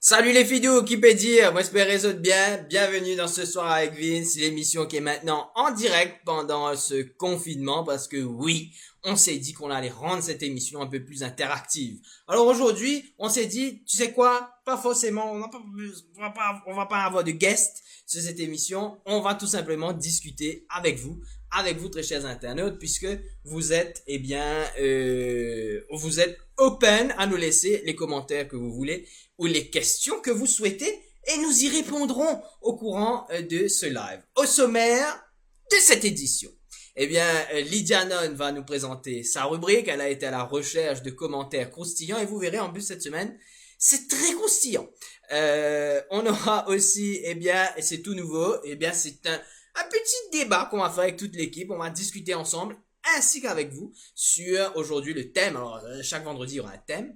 Salut les fidous, qui peut dire? Moi j'espère les autres bien. Bienvenue dans Ce Soir avec Vince, l'émission qui est maintenant en direct pendant ce confinement parce que oui, on s'est dit qu'on allait rendre cette émission un peu plus interactive. Alors aujourd'hui, on s'est dit, tu sais quoi? Pas forcément, on va pas avoir de guest sur cette émission. On va tout simplement discuter avec vous très chers internautes, puisque vous êtes, vous êtes open à nous laisser les commentaires que vous voulez ou les questions que vous souhaitez et nous y répondrons au courant de ce live. Au sommaire de cette édition, Lydia Non va nous présenter sa rubrique. Elle a été à la recherche de commentaires croustillants et vous verrez en plus cette semaine, c'est très croustillant. On aura aussi, et c'est tout nouveau, c'est un petit débat qu'on va faire avec toute l'équipe. On va discuter ensemble ainsi qu'avec vous sur aujourd'hui le thème. Alors, chaque vendredi, il y aura un thème.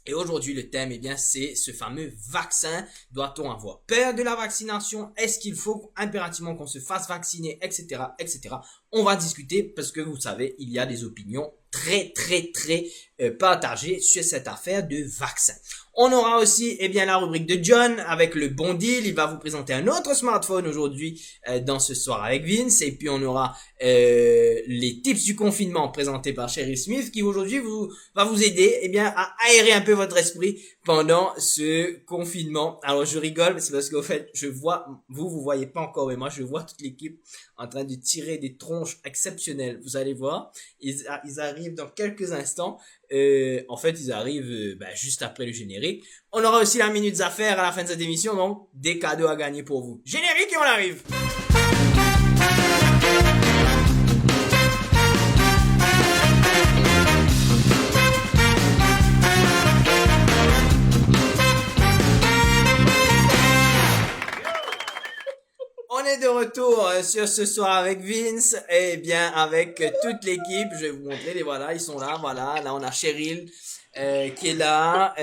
Et aujourd'hui, le thème, c'est ce fameux vaccin. Doit-on avoir peur de la vaccination? Est-ce qu'il faut impérativement qu'on se fasse vacciner, etc., etc. On va discuter parce que vous savez, il y a des opinions très partagées sur cette affaire de vaccin. On aura aussi, la rubrique de John avec le bon deal. Il va vous présenter un autre smartphone aujourd'hui dans Ce Soir avec Vince. Et puis on aura les tips du confinement présentés par Cheryl Smith qui aujourd'hui va vous aider à aérer un peu votre esprit pendant ce confinement. Alors je rigole, c'est parce qu'au fait, je vois, vous voyez pas encore, mais moi je vois toute l'équipe en train de tirer des tronches exceptionnelles. Vous allez voir, ils arrivent dans quelques instants. En fait, ils arrivent juste après le générique. On aura aussi la minute affaires à la fin de cette émission, donc des cadeaux à gagner pour vous. Générique et on arrive. On est de retour sur Ce Soir avec Vince, avec toute l'équipe. Je vais vous montrer, voilà, ils sont là, voilà. Là, on a Cheryl qui est là.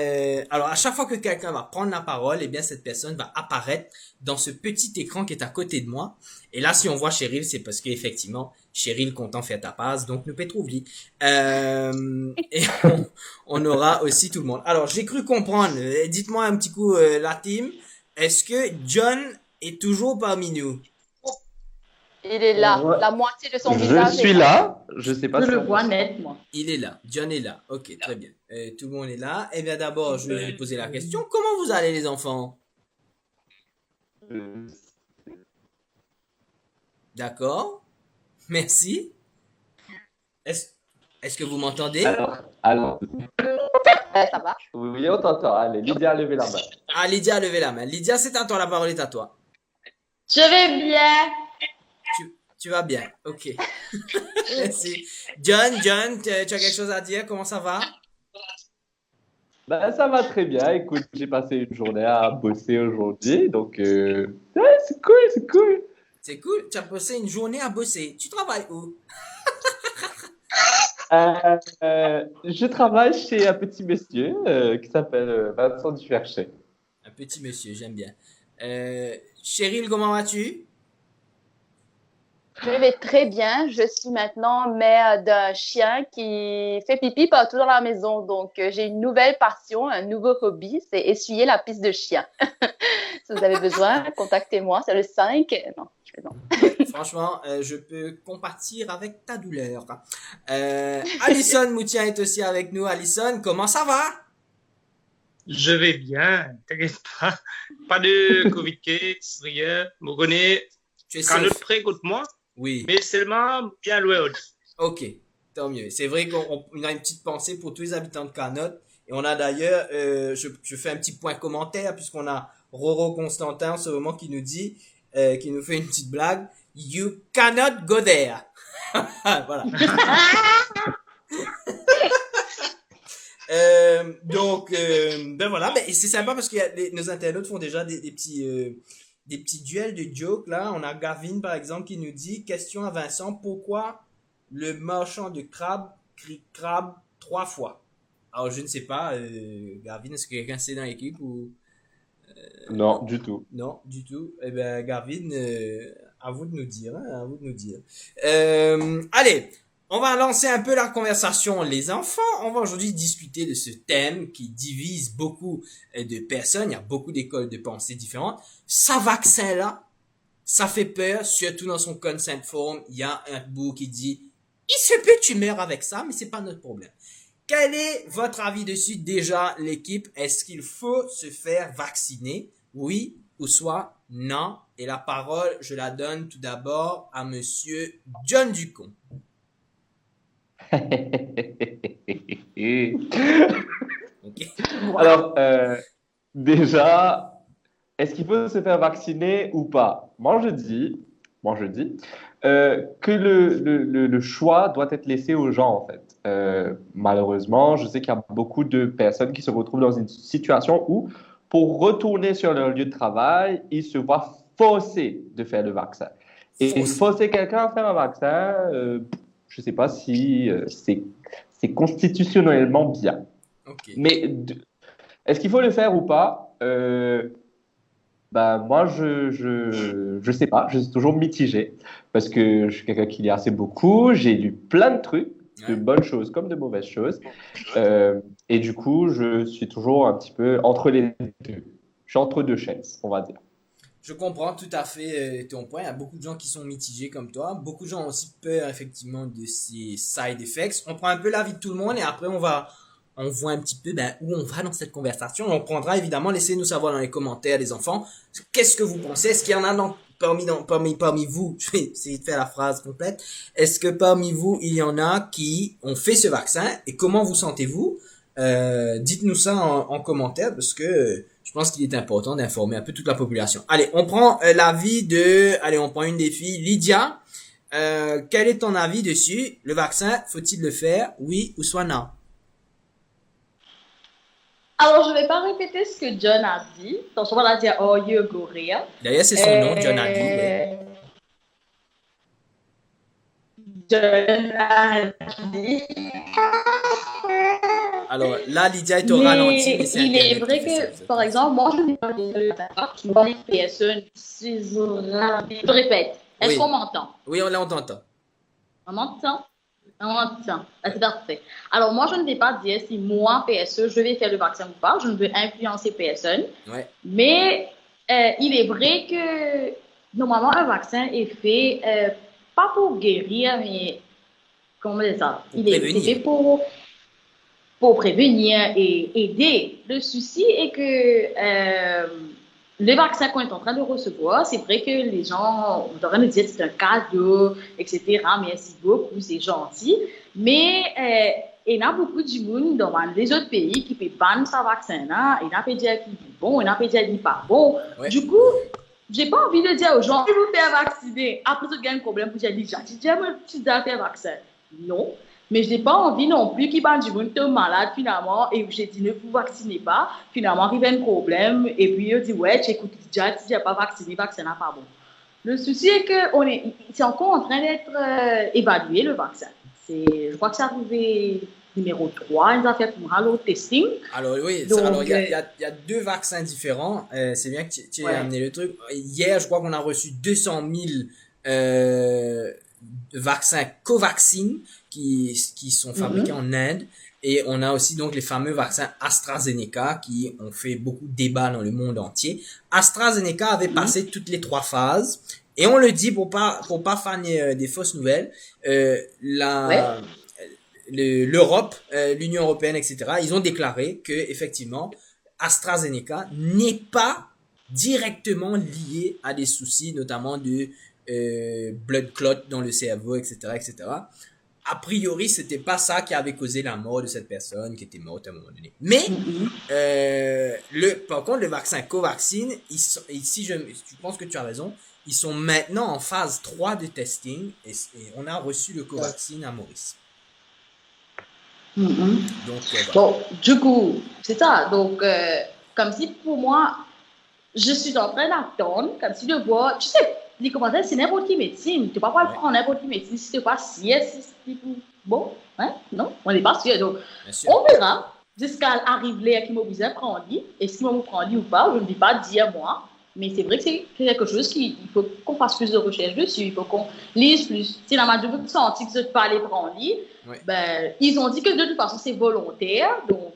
Alors, à chaque fois que quelqu'un va prendre la parole, cette personne va apparaître dans ce petit écran qui est à côté de moi. Et là, si on voit Cheryl, c'est parce qu'effectivement, Cheryl content fait ta passe, donc ne peut trouver. Et on aura aussi tout le monde. Alors, j'ai cru comprendre. Dites-moi un petit coup la team. Est-ce que John est toujours parmi nous? Il est là. Ouais. La moitié de son Je visage suis est là. Je sais pas Je si le on vois net, moi. Il est là. John est là. Ok, très bien. Tout le monde est là. D'abord, je vais vous poser la question. Comment vous allez, les enfants? Euh, D'accord. Merci. Est-ce que vous m'entendez? alors, ça va. oui, on t'entend. Allez, Lydia a levé la main. Ah, Lydia a levé la main. Lydia, c'est à toi, la parole est à toi. Je vais bien. Tu vas bien. Ok. Merci. John, tu as quelque chose à dire? Comment ça va? Ben, ça va très bien. Écoute, j'ai passé une journée à bosser aujourd'hui. Donc, ouais, c'est cool, c'est cool. C'est cool. Tu as passé une journée à bosser. Tu travailles où? Je travaille chez un petit monsieur qui s'appelle Vincent Duverchet. Un petit monsieur, j'aime bien. Cheryl, comment vas-tu? Je vais très bien. Je suis maintenant mère d'un chien qui fait pipi partout dans la maison. Donc, j'ai une nouvelle passion, un nouveau hobby, c'est essuyer la pisse de chien. Si vous avez besoin, contactez-moi. C'est le 5. Non, je fais non. Franchement, je peux compatir avec ta douleur. Alison Moutien est aussi avec nous. Alison, comment ça va? Je vais bien, t'inquiète pas. Pas de Covid case, rien. Vous connaissez, Tu es quand safe? notre prêt contre moi, Oui. mais seulement bien loin. Ok, tant mieux. C'est vrai qu'on a une petite pensée pour tous les habitants de Canotte. Et on a d'ailleurs, je fais un petit point commentaire puisqu'on a Roro Constantin en ce moment qui nous dit, qui nous fait une petite blague. You cannot go there. Voilà. Voilà, c'est sympa parce que nos internautes font déjà des petits duels de jokes là. On a Gavin par exemple qui nous dit question à Vincent, pourquoi le marchand de crabe crie crabe 3 fois? Alors je ne sais pas, Gavin, est-ce que quelqu'un sait dans l'équipe ou Non, du tout. non du tout? Gavin, à vous de nous dire, hein, à vous de nous dire. Allez, On va lancer un peu la conversation, les enfants. On va aujourd'hui discuter de ce thème qui divise beaucoup de personnes. Il y a beaucoup d'écoles de pensée différentes. Ça vaccin-là, ça fait peur, surtout dans son consent form. Il y a un bout qui dit, il se peut que tu meurs avec ça, mais c'est pas notre problème. Quel est votre avis dessus déjà, l'équipe? Est-ce qu'il faut se faire vacciner? Oui ou soit non? Et la parole, je la donne tout d'abord à monsieur John Ducon. Ok. Alors, déjà, est-ce qu'il faut se faire vacciner ou pas? Moi je dis que le choix doit être laissé aux gens, en fait. Malheureusement, je sais qu'il y a beaucoup de personnes qui se retrouvent dans une situation où, pour retourner sur leur lieu de travail, ils se voient forcés de faire le vaccin. Et forcer quelqu'un à faire un vaccin, je ne sais pas si c'est constitutionnellement bien. Ok. Mais est-ce qu'il faut le faire ou pas? Moi, je sais pas. Je suis toujours mitigé parce que je suis quelqu'un qui lit assez beaucoup. J'ai lu plein de trucs, de Ouais. bonnes choses comme de mauvaises choses. Et du coup, je suis toujours un petit peu entre les deux. Je suis entre deux chaises, on va dire. Je comprends tout à fait ton point. Il y a beaucoup de gens qui sont mitigés comme toi. Beaucoup de gens ont aussi peur effectivement de ces side effects. On prend un peu l'avis de tout le monde et après on voit un petit peu où on va dans cette conversation. On prendra évidemment, laissez-nous savoir dans les commentaires les enfants. Qu'est-ce que vous pensez? Est-ce qu'il y en a parmi vous? Je vais essayer de faire la phrase complète. Est-ce que parmi vous il y en a qui ont fait ce vaccin et comment vous sentez-vous? Dites-nous ça en commentaire parce que je pense qu'il est important d'informer un peu toute la population. Allez, on prend on prend une des filles, Lydia. Quel est ton avis dessus? Le vaccin, faut-il le faire? Oui ou soit non? Alors, je ne vais pas répéter ce que John a dit. Donc, on va dire, oh, you go rire. D'ailleurs, c'est son nom, John Ali. Ouais. John a dit. Alors là, Lydia est au ralenti. Mais c'est il est Internet vrai qui fait ça, que, vous êtes par pas- exemple, moi, je n'ai pas de les personnes. Je répète, est-ce Oui. qu'on m'entend? Oui, on t'entend. On m'entend? On m'entend. Ah, c'est parfait. Alors, moi, je ne vais pas dire si moi, PSE, je vais faire le vaccin ou pas. Je ne veux influencer personne. Ouais. Mais il est vrai que normalement, un vaccin est fait pas pour guérir, mais comment dire ça? Pour Il est prévenir. fait pour prévenir et aider. Le souci est que le vaccin qu'on est en train de recevoir, c'est vrai que les gens sont en train de dire que c'est un cadeau, etc. Merci beaucoup, c'est gentil. Mais il y a beaucoup de monde dans les autres pays qui peuvent banner ce vaccin-là. Il y a peut dire qu'il est bon, il y a peut dire qu'il n'est pas bon. Ouais. Du coup, j'ai pas envie de dire aux gens, je vais vous faire vacciner. Après, tu as un problème pour dire, déjà, tu dois faire vaccin. Non. Mais je n'ai pas envie non plus qu'il y ait du monde qui est malade finalement et j'ai dit ne vous vaccinez pas. Finalement, il y a un problème et puis il dit ouais, tu écoutes déjà, tu n'as pas vacciné, le vaccin n'est pas bon. Le souci est que c'est encore en train d'être évalué le vaccin. Je crois que c'est arrivé numéro 3, ils ont fait pour le testing. Alors oui, Donc, alors il y a deux vaccins différents. C'est bien que tu aies Ouais. amené le truc. Hier, je crois qu'on a reçu 200 000 vaccins Covaxin qui sont fabriqués en Inde. Et on a aussi donc les fameux vaccins AstraZeneca qui ont fait beaucoup de débats dans le monde entier. AstraZeneca avait passé toutes les 3 phases. Et on le dit pour pas faner des fausses nouvelles. L'Europe, l'Union européenne, etc. Ils ont déclaré que effectivement AstraZeneca n'est pas directement lié à des soucis, notamment de blood clot dans le cerveau, etc., etc. A priori, c'était pas ça qui avait causé la mort de cette personne qui était morte à un moment donné. Mais par contre, le vaccin Covaxin, je pense que tu as raison, ils sont maintenant en phase 3 de testing et on a reçu le Covaxin à Maurice. Donc, voilà. Bon, du coup, c'est ça. Donc, comme si pour moi, je suis en train d'attendre, comme si de voir, tu sais, les commentaires, c'est n'importe qui médecine. Tu ne peux pas prendre n'importe qui médecine si tu n'es pas sûr. Bon, hein? Non, on n'est pas sûr. Donc, Bien sûr. on verra jusqu'à arriver là qui m'a besoin de prendre. Est-ce qu'il m'a prendre ou pas? Je ne vais pas dire moi. Mais c'est vrai que c'est quelque chose qu'il faut qu'on fasse plus de recherches dessus, il faut qu'on lise plus. Si la majorité de senti que je parlais pour en lire, Ouais. ben, ils ont dit que de toute façon c'est volontaire, donc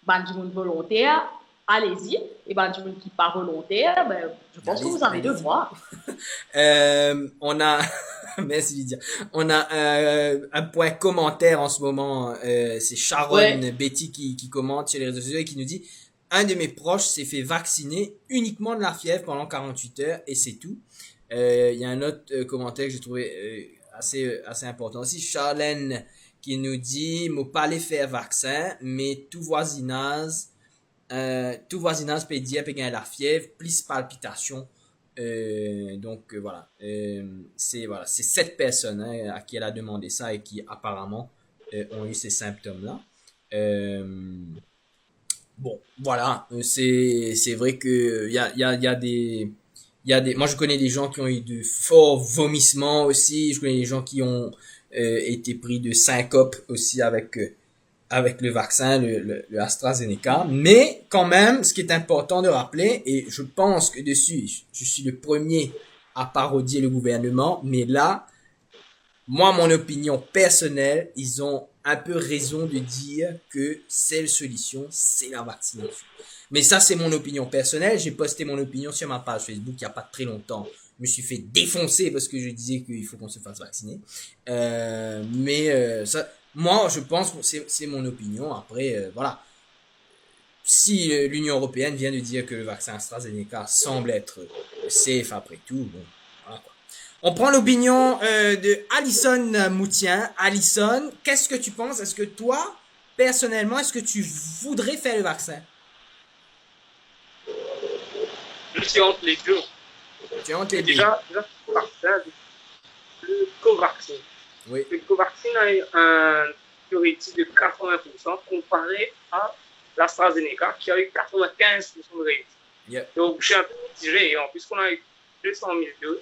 ben, du monde volontaire, allez-y. Et ben, du monde qui n'est pas volontaire, ben, je pense que vous avez Allez-y. devoir. On a, merci Lydia. On a un point commentaire en ce moment. C'est Sharon Ouais. Betty qui commente sur les réseaux sociaux et qui nous dit: un de mes proches s'est fait vacciner uniquement de la fièvre pendant 48 heures et c'est tout. Il y a un autre commentaire que j'ai trouvé assez important aussi. Charlène qui nous dit: moi pas aller faire vaccin, mais tout voisinage peut dire peut gagner la fièvre, plus palpitation. Donc voilà, c'est 7 personnes à qui elle a demandé ça et qui apparemment ont eu ces symptômes-là. Euh, bon, voilà, c'est vrai que moi je connais des gens qui ont eu de forts vomissements aussi. Je connais des gens qui ont été pris de syncope aussi avec le vaccin, le AstraZeneca. Mais quand même, ce qui est important de rappeler, et je pense que dessus, je suis le premier à parodier le gouvernement, mais là, moi, mon opinion personnelle, ils ont un peu raison de dire que seule solution, c'est la vaccination. Mais ça, c'est mon opinion personnelle. J'ai posté mon opinion sur ma page Facebook il n'y a pas très longtemps. Je me suis fait défoncer parce que je disais qu'il faut qu'on se fasse vacciner. Ça, moi, je pense que c'est mon opinion. Après, voilà. Si l'Union européenne vient de dire que le vaccin AstraZeneca semble être safe après tout, bon, voilà quoi. On prend l'opinion de Alison Moutien. Alison, qu'est-ce que tu penses? Est-ce que toi, personnellement, est-ce que tu voudrais faire le vaccin? Je suis entre les deux. Tu es entre les deux. Déjà, le vaccin, le Covaxin. Oui. Le Covaxin a un théorétique de 80% comparé à l'AstraZeneca qui a eu 95% de réussite. Yeah. Donc, je suis un peu mitigé. Et en plus, qu'on a eu 200 000 doses,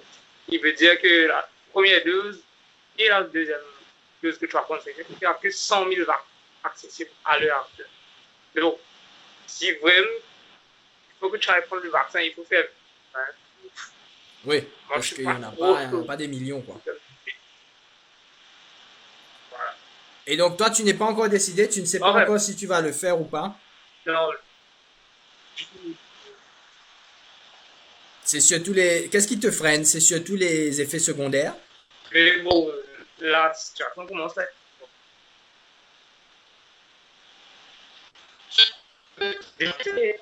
il veut dire que la première dose et la deuxième dose que tu vas prendre, il n'y a que 100 000 accessibles à l'heure actuelle. Donc, si vraiment il faut que tu ailles prendre le vaccin, il faut faire. Hein. Oui, Moi, parce je suis qu'il pas n'y en a trop pas, pas des millions, quoi. Voilà. Et donc, toi, tu n'es pas encore décidé, tu ne sais pas Ouais. encore si tu vas le faire ou pas. Non. C'est surtout les. Qu'est-ce qui te freine? C'est surtout les effets secondaires. Mais bon, la situation commence à être.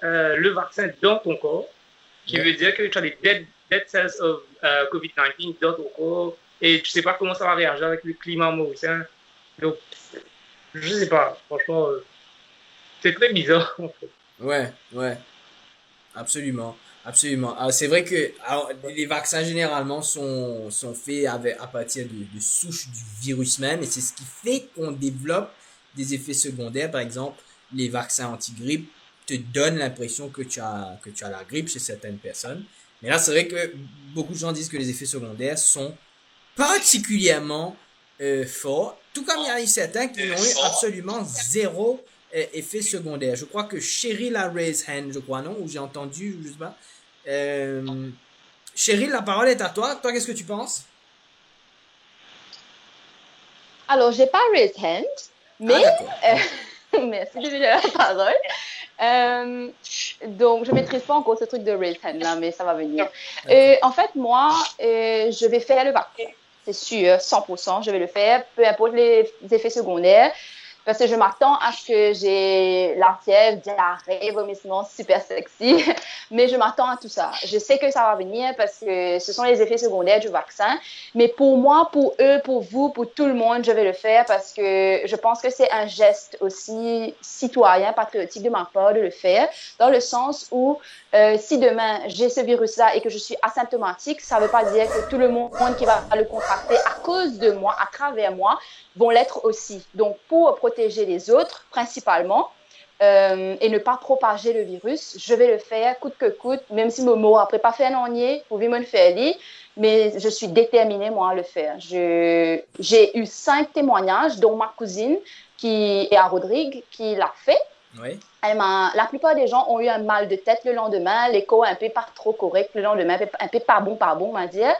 Le vaccin dans ton corps, qui veut dire que tu as des dead cells of COVID-19 dans ton corps et tu sais pas comment ça va réagir avec le climat mauricien. Donc, je sais pas, franchement, c'est très bizarre. En fait. Ouais, absolument, absolument. Alors, c'est vrai que les vaccins généralement sont faits à partir de souches du virus même, et c'est ce qui fait qu'on développe des effets secondaires. Par exemple, les vaccins anti-grippe te donnent l'impression que tu as la grippe chez certaines personnes. Mais là, c'est vrai que beaucoup de gens disent que les effets secondaires sont particulièrement forts, tout comme il y a eu certains qui n'ont eu absolument zéro effet secondaire. Je crois que Cheryl a raise hand, je crois, non? Ou j'ai entendu, je sais pas. Cheryl, la parole est à toi. Toi, qu'est-ce que tu penses? Alors, j'ai pas raise hand, mais d'accord. merci de donner la parole. Donc, je maîtrise pas encore ce truc de raise hand là, mais ça va venir. En fait, moi, je vais faire le vaccin. C'est sûr, 100%, je vais le faire, peu importe les effets secondaires. Parce que je m'attends à ce que j'ai la fièvre, diarrhée, vomissement super sexy. Mais je m'attends à tout ça. Je sais que ça va venir parce que ce sont les effets secondaires du vaccin. Mais pour moi, pour eux, pour vous, pour tout le monde, je vais le faire parce que je pense que c'est un geste aussi citoyen, patriotique de ma part de le faire. Dans le sens où si demain j'ai ce virus-là et que je suis asymptomatique, ça ne veut pas dire que tout le monde qui va le contracter à cause de moi, à travers moi, vont l'être aussi. Donc, pour protéger les autres, principalement, et ne pas propager le virus, je vais le faire coûte que coûte, même si Momo après pas fait un nier, vous pouvez me le faire lire, mais je suis déterminée, moi, à le faire. J'ai eu 5 témoignages, dont ma cousine, qui est à Rodrigue, qui l'a fait. Oui. La plupart des gens ont eu un mal de tête le lendemain, l'écho un peu pas trop correct le lendemain, un peu pas bon, on va dire.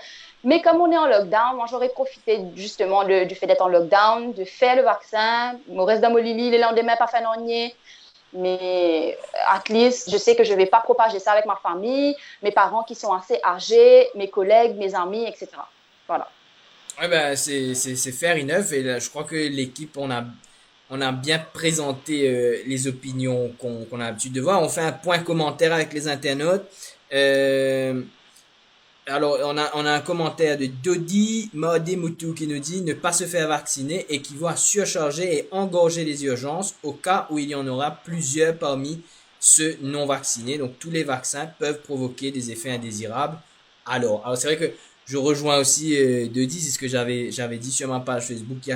Mais comme on est en lockdown, moi j'aurais profité justement du fait d'être en lockdown, de faire le vaccin, me reste dans mon lit le lendemain, pas faire non. Mais at least, je sais que je ne vais pas propager ça avec ma famille, mes parents qui sont assez âgés, mes collègues, mes amis, etc. Voilà. Ouais, ben, c'est fair enough. Et là, je crois que l'équipe, on a bien présenté les opinions qu'on a l'habitude de voir. On fait un point commentaire avec les internautes. Euh, alors, on a un commentaire de Dodi Mademutu qui nous dit ne pas se faire vacciner équivaut à surcharger et engorger les urgences au cas où il y en aura plusieurs parmi ceux non vaccinés. Donc, tous les vaccins peuvent provoquer des effets indésirables. Alors c'est vrai que je rejoins aussi Dodi, c'est ce que j'avais dit sur ma page Facebook il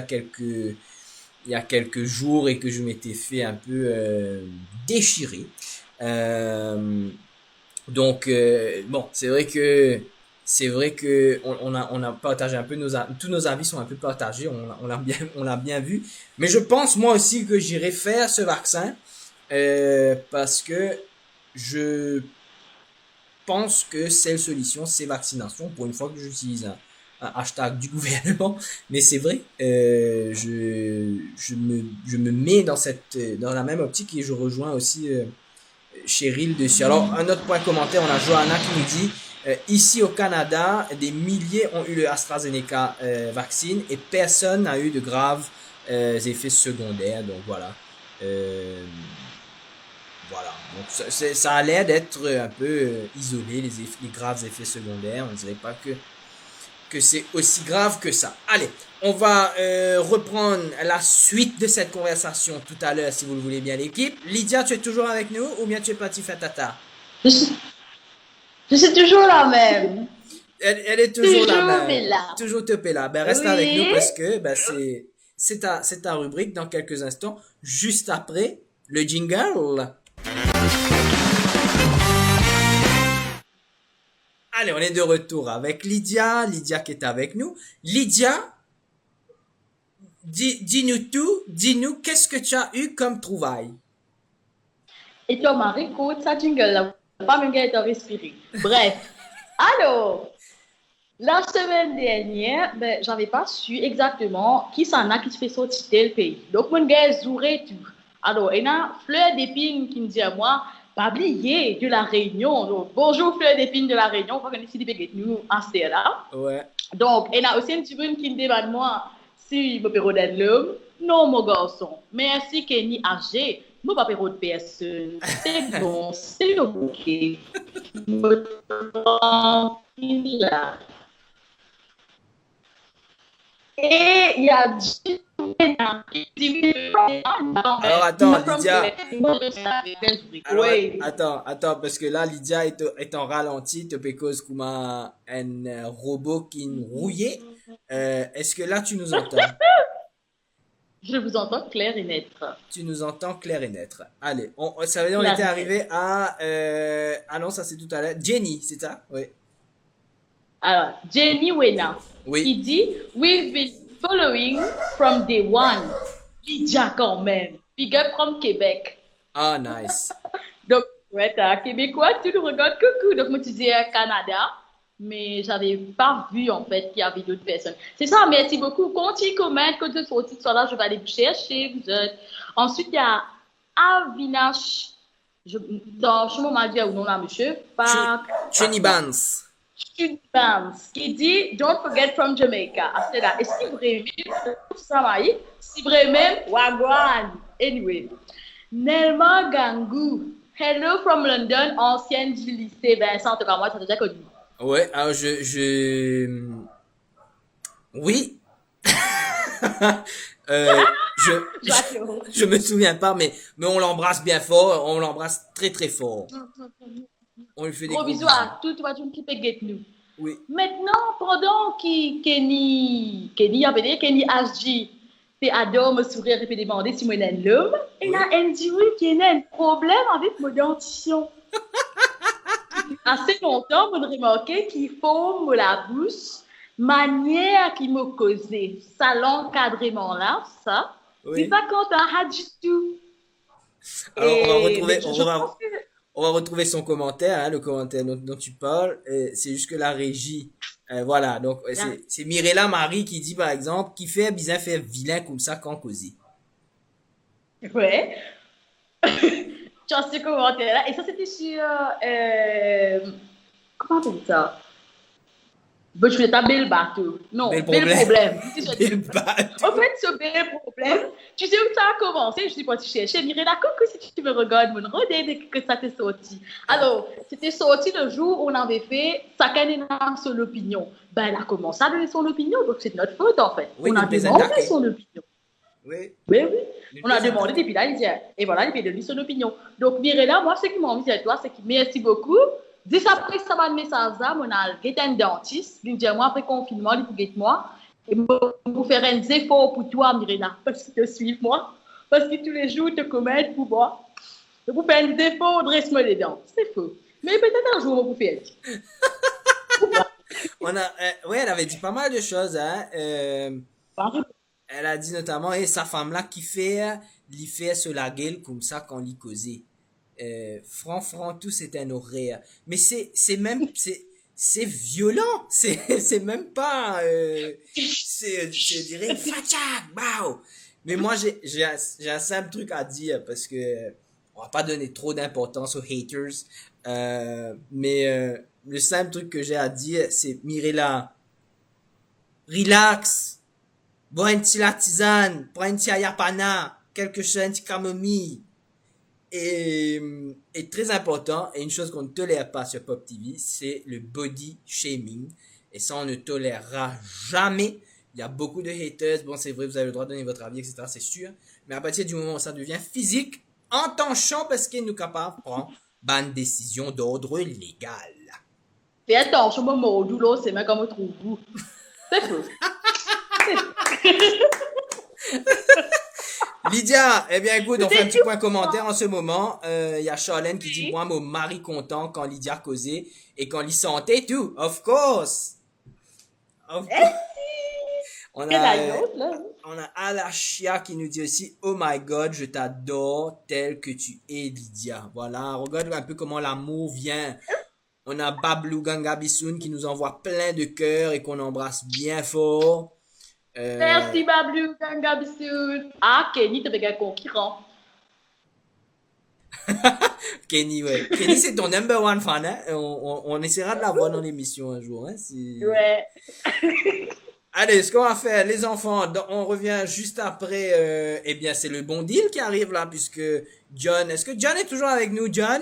y a quelques jours et que je m'étais fait un peu déchirer. Bon, c'est vrai que on a partagé un peu tous nos avis sont un peu partagés, on l'a bien vu. Mais je pense moi aussi que j'irai faire ce vaccin parce que je pense que c'est la solution, c'est vaccination. Pour une fois que j'utilise un hashtag du gouvernement, mais c'est vrai, je me mets dans la même optique et je rejoins aussi Cheryl dessus. Alors, un autre point commentaire, on a Johanna qui nous dit ici au Canada, des milliers ont eu le AstraZeneca vaccine et personne n'a eu de graves effets secondaires. Donc voilà. Voilà. Donc ça a l'air d'être un peu isolé, les graves effets secondaires. On ne dirait pas que c'est aussi grave que ça. Allez, on va reprendre la suite de cette conversation tout à l'heure, si vous le voulez bien, l'équipe. Lydia, tu es toujours avec nous ou bien tu es partie faire tata? Je suis toujours la même. Elle est toujours Toujours la même. là. Toujours topée là. Ben, reste Oui. avec nous parce que ben, c'est ta rubrique dans quelques instants, juste après le jingle. Allez, on est de retour avec Lydia qui est avec nous. Lydia, dis-nous tout, dis-nous qu'est-ce que tu as eu comme trouvaille? Et toi, Marie, écoute, ça jingle là, pas même qu'elle t'a respiré. Bref, alors, la semaine dernière, ben, j'avais pas su exactement qui s'en a qui se fait sortir tel pays. Donc, mon gars, zouré tout. Alors, il y a Fleur d'épine qui me dit à moi, pas oublier de la Réunion. Donc, bonjour Fleur d'épine de la Réunion, on va connaître ici des nous en là. Ouais. Donc, il y a aussi une petite qui me demande moi si je peux de l'homme. Non, mon garçon. Merci, Kenny âgé. Moi, pas de personne. C'est bon, c'est OK. Et il y a Alors attends, Lydia. Oui. Attends, parce que là, Lydia est en ralenti, te cause comme un robot qui nous rouillait. Est-ce que là, tu nous entends? Je vous entends clair et net. Tu nous entends clair et net. Allez, ça veut dire on était arrivé à... ah non, ça c'est tout à l'heure. Jenny, c'est ça? Oui. Alors, Jenny Wena. Oui. Il dit, we've been following from day one. Lydia quand même. Big up from Québec. Ah, nice. Donc, ouais, t'as un Québécois, tu nous regardes, coucou. Donc, moi, tu dis Canada, mais j'avais pas vu, en fait, qu'il y avait d'autres personnes. C'est ça, merci beaucoup. Continue, commente, quand tu sois là, je vais aller vous chercher, vous êtes. Ensuite, il y a Avinash. Je m'en dis au nom là, monsieur. Jenny Bans. Qui dit don't forget from Jamaica. Après là, et si vraiment ça va y, si vraiment wagwan. Anyway, Nelma Gangou, hello from London, ancienne du lycée Vincent. En tout cas, moi, ça déjà connu. Ouais, alors oui. Je me souviens pas, mais on l'embrasse bien fort, on l'embrasse très très fort. On lui fait des gros bisous à tout le monde qui peut get nous. Oui. Maintenant, pendant que Kenny HG, c'est adore me sourire et me demander si moi j'ai l'homme, et là, elle dit oui, qu'il y a un problème avec mon dentition. Assez longtemps, on remarqué qu'il faut me la bouche, manière qui me causait, ça l'encadrement là, ça. Oui. C'est pas quand on a du tout. Alors, Et- on va retrouver, mais je pense que- on va retrouver son commentaire, hein, le commentaire dont tu parles. C'est juste que la régie, voilà. Donc, c'est Mirella Marie qui dit, par exemple, qui fait bien faire vilain comme ça quand causé. Ouais. Tu as ce commentaire-là. Et ça, c'était sur. Comment on appelle ça? Bon, je voulais taper le bateau. Non, Bel bel problème. problème. C'est sur- Bel bateau. En fait, ce bel problème, tu sais où ça a commencé? Je suis partie chercher. Mirella, que si tu me regardes, mon regardez que ça t'est sorti. Alors, c'était sorti le jour où on avait fait chacun a son opinion. Ben, elle a commencé à donner son opinion, donc c'est de notre faute en fait. Oui, On a nous les demandé attaquer. son opinion. Oui. Oui, oui. Nous On a les demandé, attaquer. et puis là, il dit, et voilà, il peut donner son opinion. Donc, Mirella, moi, ce qui m'a envie de dire, toi, c'est que merci beaucoup. 10 après ça va de message là, on a un dentiste, il me dit, moi, après confinement, il faut guetter moi. Et vous faire un effort pour toi, Mirella, parce que tu suis moi, parce que tous les jours, tu te commets pour moi. Et vous faire un effort, dresse-moi les dents. C'est faux. Mais peut-être un jour, on vous fait. Ouais, elle avait dit pas mal de choses, hein. Elle a dit notamment, et sa femme là qui fait, lui fait sur la gueule comme ça quand lui causait. Franc, tout c'est un horaire. Mais c'est même, c'est violent. C'est même pas, je dirais, fachak, bao. Mais moi, j'ai un simple truc à dire parce que on va pas donner trop d'importance aux haters. Mais le simple truc que j'ai à dire, c'est Mirella, relax. Bois un petit la tisane, prends un petit ayapana, quelque chose, un petit camomille. Et très important, et une chose qu'on ne tolère pas sur Pop TV, c'est le body shaming. Et ça, on ne tolérera jamais. Il y a beaucoup de haters. Bon, c'est vrai, vous avez le droit de donner votre avis, etc. C'est sûr. Mais à partir du moment où ça devient physique, en tant champ, parce qu'il nous capable de prendre une décision d'ordre légal. Fais attention, mon mot, doulo, c'est même comme on trouve vous. C'est faux. Lydia, eh bien écoute, on fait un petit point commentaire en ce moment. Il y a Charlène qui dit, moi, mon mari content quand Lydia causait et quand il sentait tout. Of course. On a Alachia qui nous dit aussi, oh my god, je t'adore tel que tu es, Lydia. Voilà, regarde un peu comment l'amour vient. On a Bablou Gangabisoun qui nous envoie plein de cœurs et qu'on embrasse bien fort. Merci, Bablou, Gangabisoun. Ah, Kenny, t'es un concurrent. Kenny, ouais. Kenny, c'est ton number one fan, hein? On essaiera de la voir dans l'émission un jour, hein? Ouais. Allez, ce qu'on va faire, les enfants, on revient juste après. Eh bien, c'est le bon deal qui arrive là, puisque John, est-ce que John est toujours avec nous, John?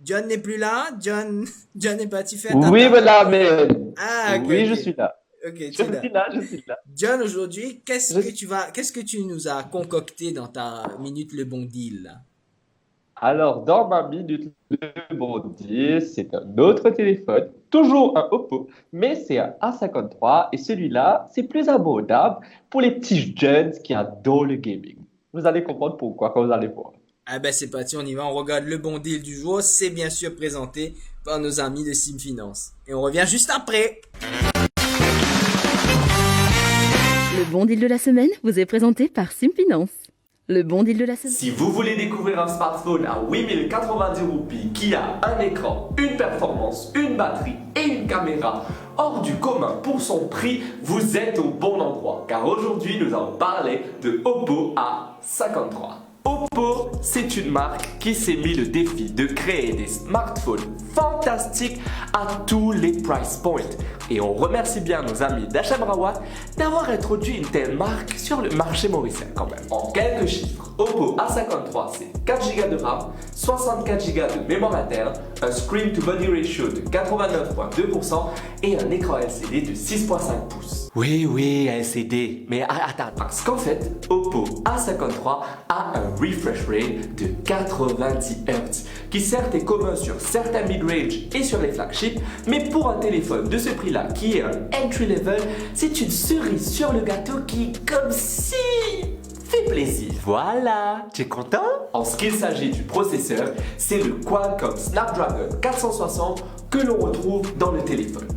John n'est plus là? John est parti faire tata? Oui, voilà, mais Ah, ok, oui, ok. je suis là. Ok, tu Je es là. suis là, je suis là. John, aujourd'hui, qu'est-ce que tu nous as concocté dans ta minute le bon deal, là? Alors, dans ma minute de bon Dieu, c'est un autre téléphone, toujours un Oppo, mais c'est un A53 et celui-là, c'est plus abordable pour les petits jeunes qui adorent le gaming. Vous allez comprendre pourquoi quand vous allez voir. Ah ben c'est parti, on y va, on regarde le bon deal du jour, c'est bien sûr présenté par nos amis de Sim Finance. Et on revient juste après. Le bon deal de la semaine vous est présenté par Sim Finance. Le bon deal de la semaine. Si vous voulez découvrir un smartphone à 8090 roupies qui a un écran, une performance, une batterie et une caméra hors du commun pour son prix, vous êtes au bon endroit. Car aujourd'hui, nous allons parler de Oppo A53. Oppo, c'est une marque qui s'est mis le défi de créer des smartphones fantastiques à tous les price points. Et on remercie bien nos amis d'Hachem Rawat d'avoir introduit une telle marque sur le marché mauricien quand même. En quelques chiffres, Oppo A53 c'est 4 Go de RAM, 64 Go de mémoire interne, un screen to body ratio de 89,2% et un écran LCD de 6,5 pouces. Oui, LCD, mais attends, parce qu'en fait, Oppo A53 a un refresh rate de 90 Hz, qui certes est commun sur certains mid-range et sur les flagships, mais pour un téléphone de ce prix-là, qui est un entry level, c'est une cerise sur le gâteau qui, comme si, fait plaisir. Voilà, tu es content? En ce qu'il s'agit du processeur, c'est le Qualcomm Snapdragon 460 que l'on retrouve dans le téléphone.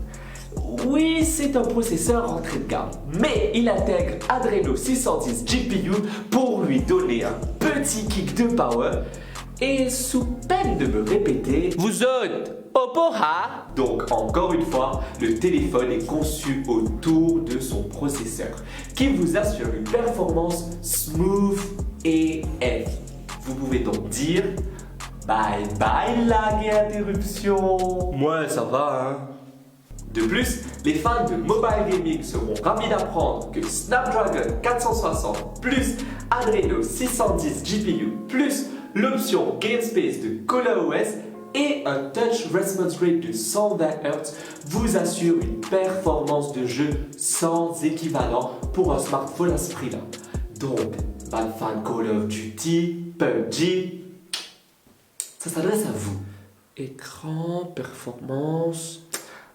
oui, c'est un processeur entrée de gamme, mais il intègre Adreno 610 GPU pour lui donner un petit kick de power. Et sous peine de me répéter, vous êtes Oppo ha. Donc encore une fois, le téléphone est conçu autour de son processeur, qui vous assure une performance smooth et heavy. Vous pouvez donc dire bye bye lag et interruption. Ouais, ça va, hein. De plus, les fans de mobile gaming seront ravis d'apprendre que Snapdragon 460 plus Adreno 610 GPU plus l'option GameSpace de ColorOS et un touch response rate de 120 Hz vous assure une performance de jeu sans équivalent pour un smartphone à ce prix-là. Donc, bad fan Call of Duty, PUBG, ça s'adresse à vous. Écran, performance...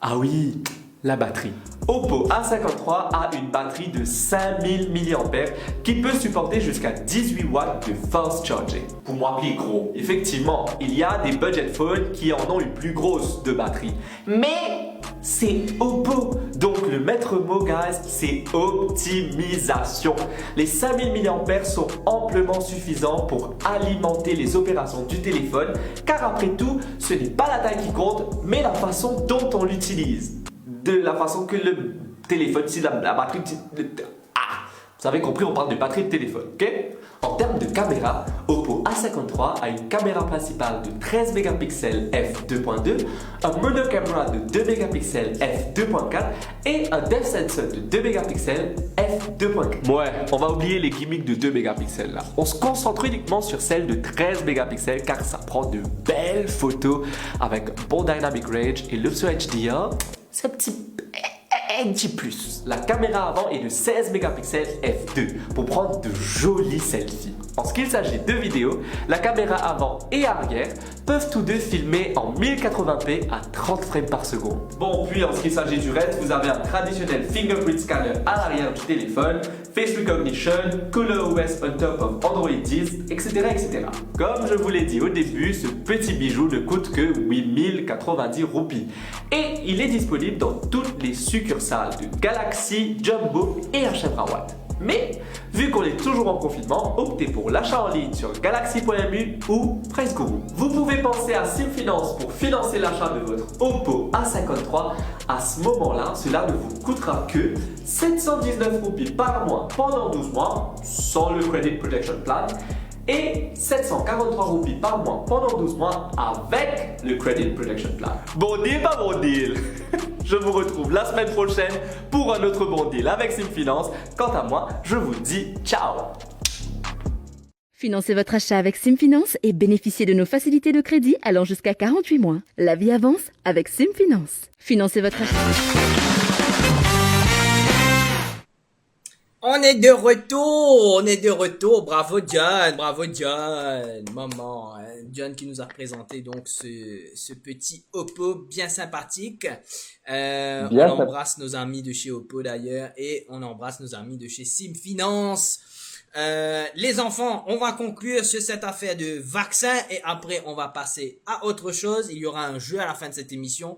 Ah oui, la batterie. Oppo A53 a une batterie de 5000 mAh qui peut supporter jusqu'à 18 watts de fast charging. Pour m'appeler gros, effectivement, il y a des budget phones qui en ont une plus grosse de batterie. Mais c'est Oppo. Donc le maître mot, guys, c'est optimisation. Les 5000 mAh sont amplement suffisants pour alimenter les opérations du téléphone, car après tout, ce n'est pas la taille qui compte, mais la façon dont on l'utilise. De la façon que le téléphone, si la batterie... vous avez compris, on parle de batterie de téléphone, ok? En termes de caméra, Oppo A53 a une caméra principale de 13 mégapixels f2.2, un monocaméra de 2 mégapixels f2.4 et un depth sensor de 2 mégapixels f2.4. Ouais, on va oublier les gimmicks de 2 mégapixels là. On se concentre uniquement sur celle de 13 mégapixels car ça prend de belles photos avec un bon dynamic range et l'option HDR, c'est un petit plus. La caméra avant est de 16 mégapixels f2 pour prendre de jolis selfies. En ce qu'il s'agit de vidéos, la caméra avant et arrière peuvent tous deux filmer en 1080p à 30 frames par seconde. Bon, puis en ce qui s'agit du reste, vous avez un traditionnel fingerprint scanner à l'arrière du téléphone, face recognition, ColorOS on top of Android 10, etc., etc. Comme je vous l'ai dit au début, ce petit bijou ne coûte que 8090 roupies et il est disponible dans toutes les succursales de Galaxy, Jumbo et HM Rawat. Mais, vu qu'on est toujours en confinement, optez pour l'achat en ligne sur galaxy.mu ou PriceGuru. Vous pouvez penser à SimFinance pour financer l'achat de votre Oppo A53. À ce moment-là, cela ne vous coûtera que 719 roupies par mois pendant 12 mois, sans le Credit Protection Plan, et 743 roupies par mois pendant 12 mois avec le Credit Protection Plan. Bon deal, pas bon deal? Je vous retrouve la semaine prochaine pour un autre bon deal avec SimFinance. Quant à moi, je vous dis ciao! Financez votre achat avec SimFinance et bénéficiez de nos facilités de crédit allant jusqu'à 48 mois. La vie avance avec SimFinance. Financez votre achat. On est de retour, bravo John, maman, hein. John qui nous a présenté donc ce petit Oppo bien sympathique. On embrasse nos amis de chez Oppo d'ailleurs et on embrasse nos amis de chez SimFinance. Les enfants, on va conclure sur cette affaire de vaccin et après on va passer à autre chose. Il y aura un jeu à la fin de cette émission.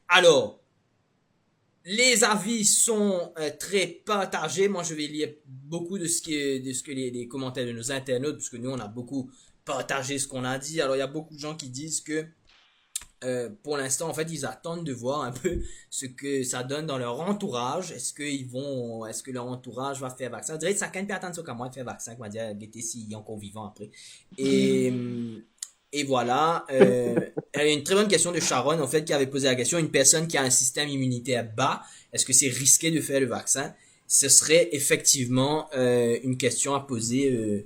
Alors, les avis sont très partagés. Moi, je vais lire beaucoup de ce que les commentaires de nos internautes, parce que nous, on a beaucoup partagé ce qu'on a dit. Alors, il y a beaucoup de gens qui disent que pour l'instant, en fait, ils attendent de voir un peu ce que ça donne dans leur entourage. Est-ce que leur entourage va faire vaccin? Je dirais que ça quand même attendre ce qu'à moi de faire vaccin, qu'on va dire, guetter s'il est encore vivant après. Et voilà, il y a une très bonne question de Sharon, en fait, qui avait posé la question, une personne qui a un système immunitaire bas, est-ce que c'est risqué de faire le vaccin? Ce serait effectivement une question à poser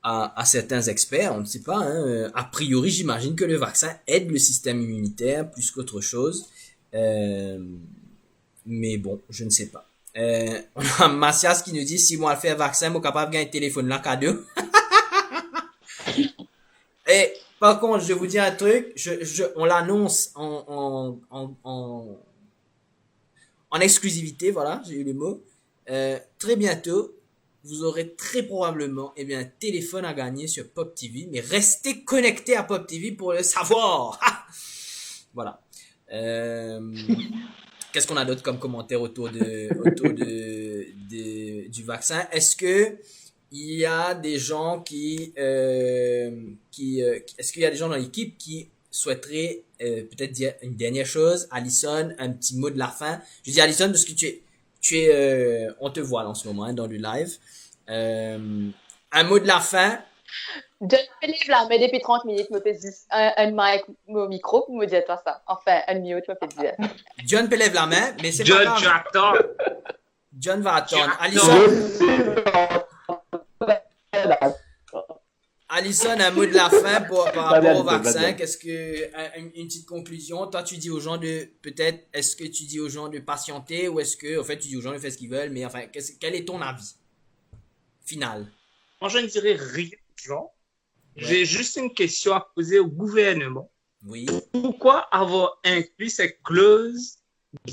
à certains experts, on ne sait pas, hein. A priori, j'imagine que le vaccin aide le système immunitaire plus qu'autre chose, mais bon, je ne sais pas. On a Macias qui nous dit, si moi le faire vaccin, moi capable de gagner un téléphone là, cadeau. Et par contre, je vais vous dire un truc, on l'annonce en exclusivité, voilà, j'ai eu le mot. Très bientôt, vous aurez très probablement un téléphone à gagner sur Pop TV, mais restez connectés à Pop TV pour le savoir. Voilà. Qu'est-ce qu'on a d'autre comme commentaire du vaccin? Est-ce que il y a des gens est-ce qu'il y a des gens dans l'équipe qui souhaiteraient peut-être dire une dernière chose? Alison, un petit mot de la fin. Je dis Alison parce que on te voit là, en ce moment, hein, dans le live. Un mot de la fin. John Philippe là, mais depuis 30 minutes, me fait un mic au micro pour me dire toi ça. Enfin, un mute, me fait dire. John peut lève la main, mais c'est pas John, grave. tu attends. John va attendre. Alison, un mot de la fin par rapport au vaccin. Qu'est-ce que une petite conclusion? Toi, tu dis aux gens est-ce que tu dis aux gens de patienter ou est-ce que, en fait, tu dis aux gens de faire ce qu'ils veulent, mais enfin, quel est ton avis final? Moi, je ne dirais rien du genre. J'ai juste une question à poser au gouvernement. Oui. Pourquoi avoir inclus cette clause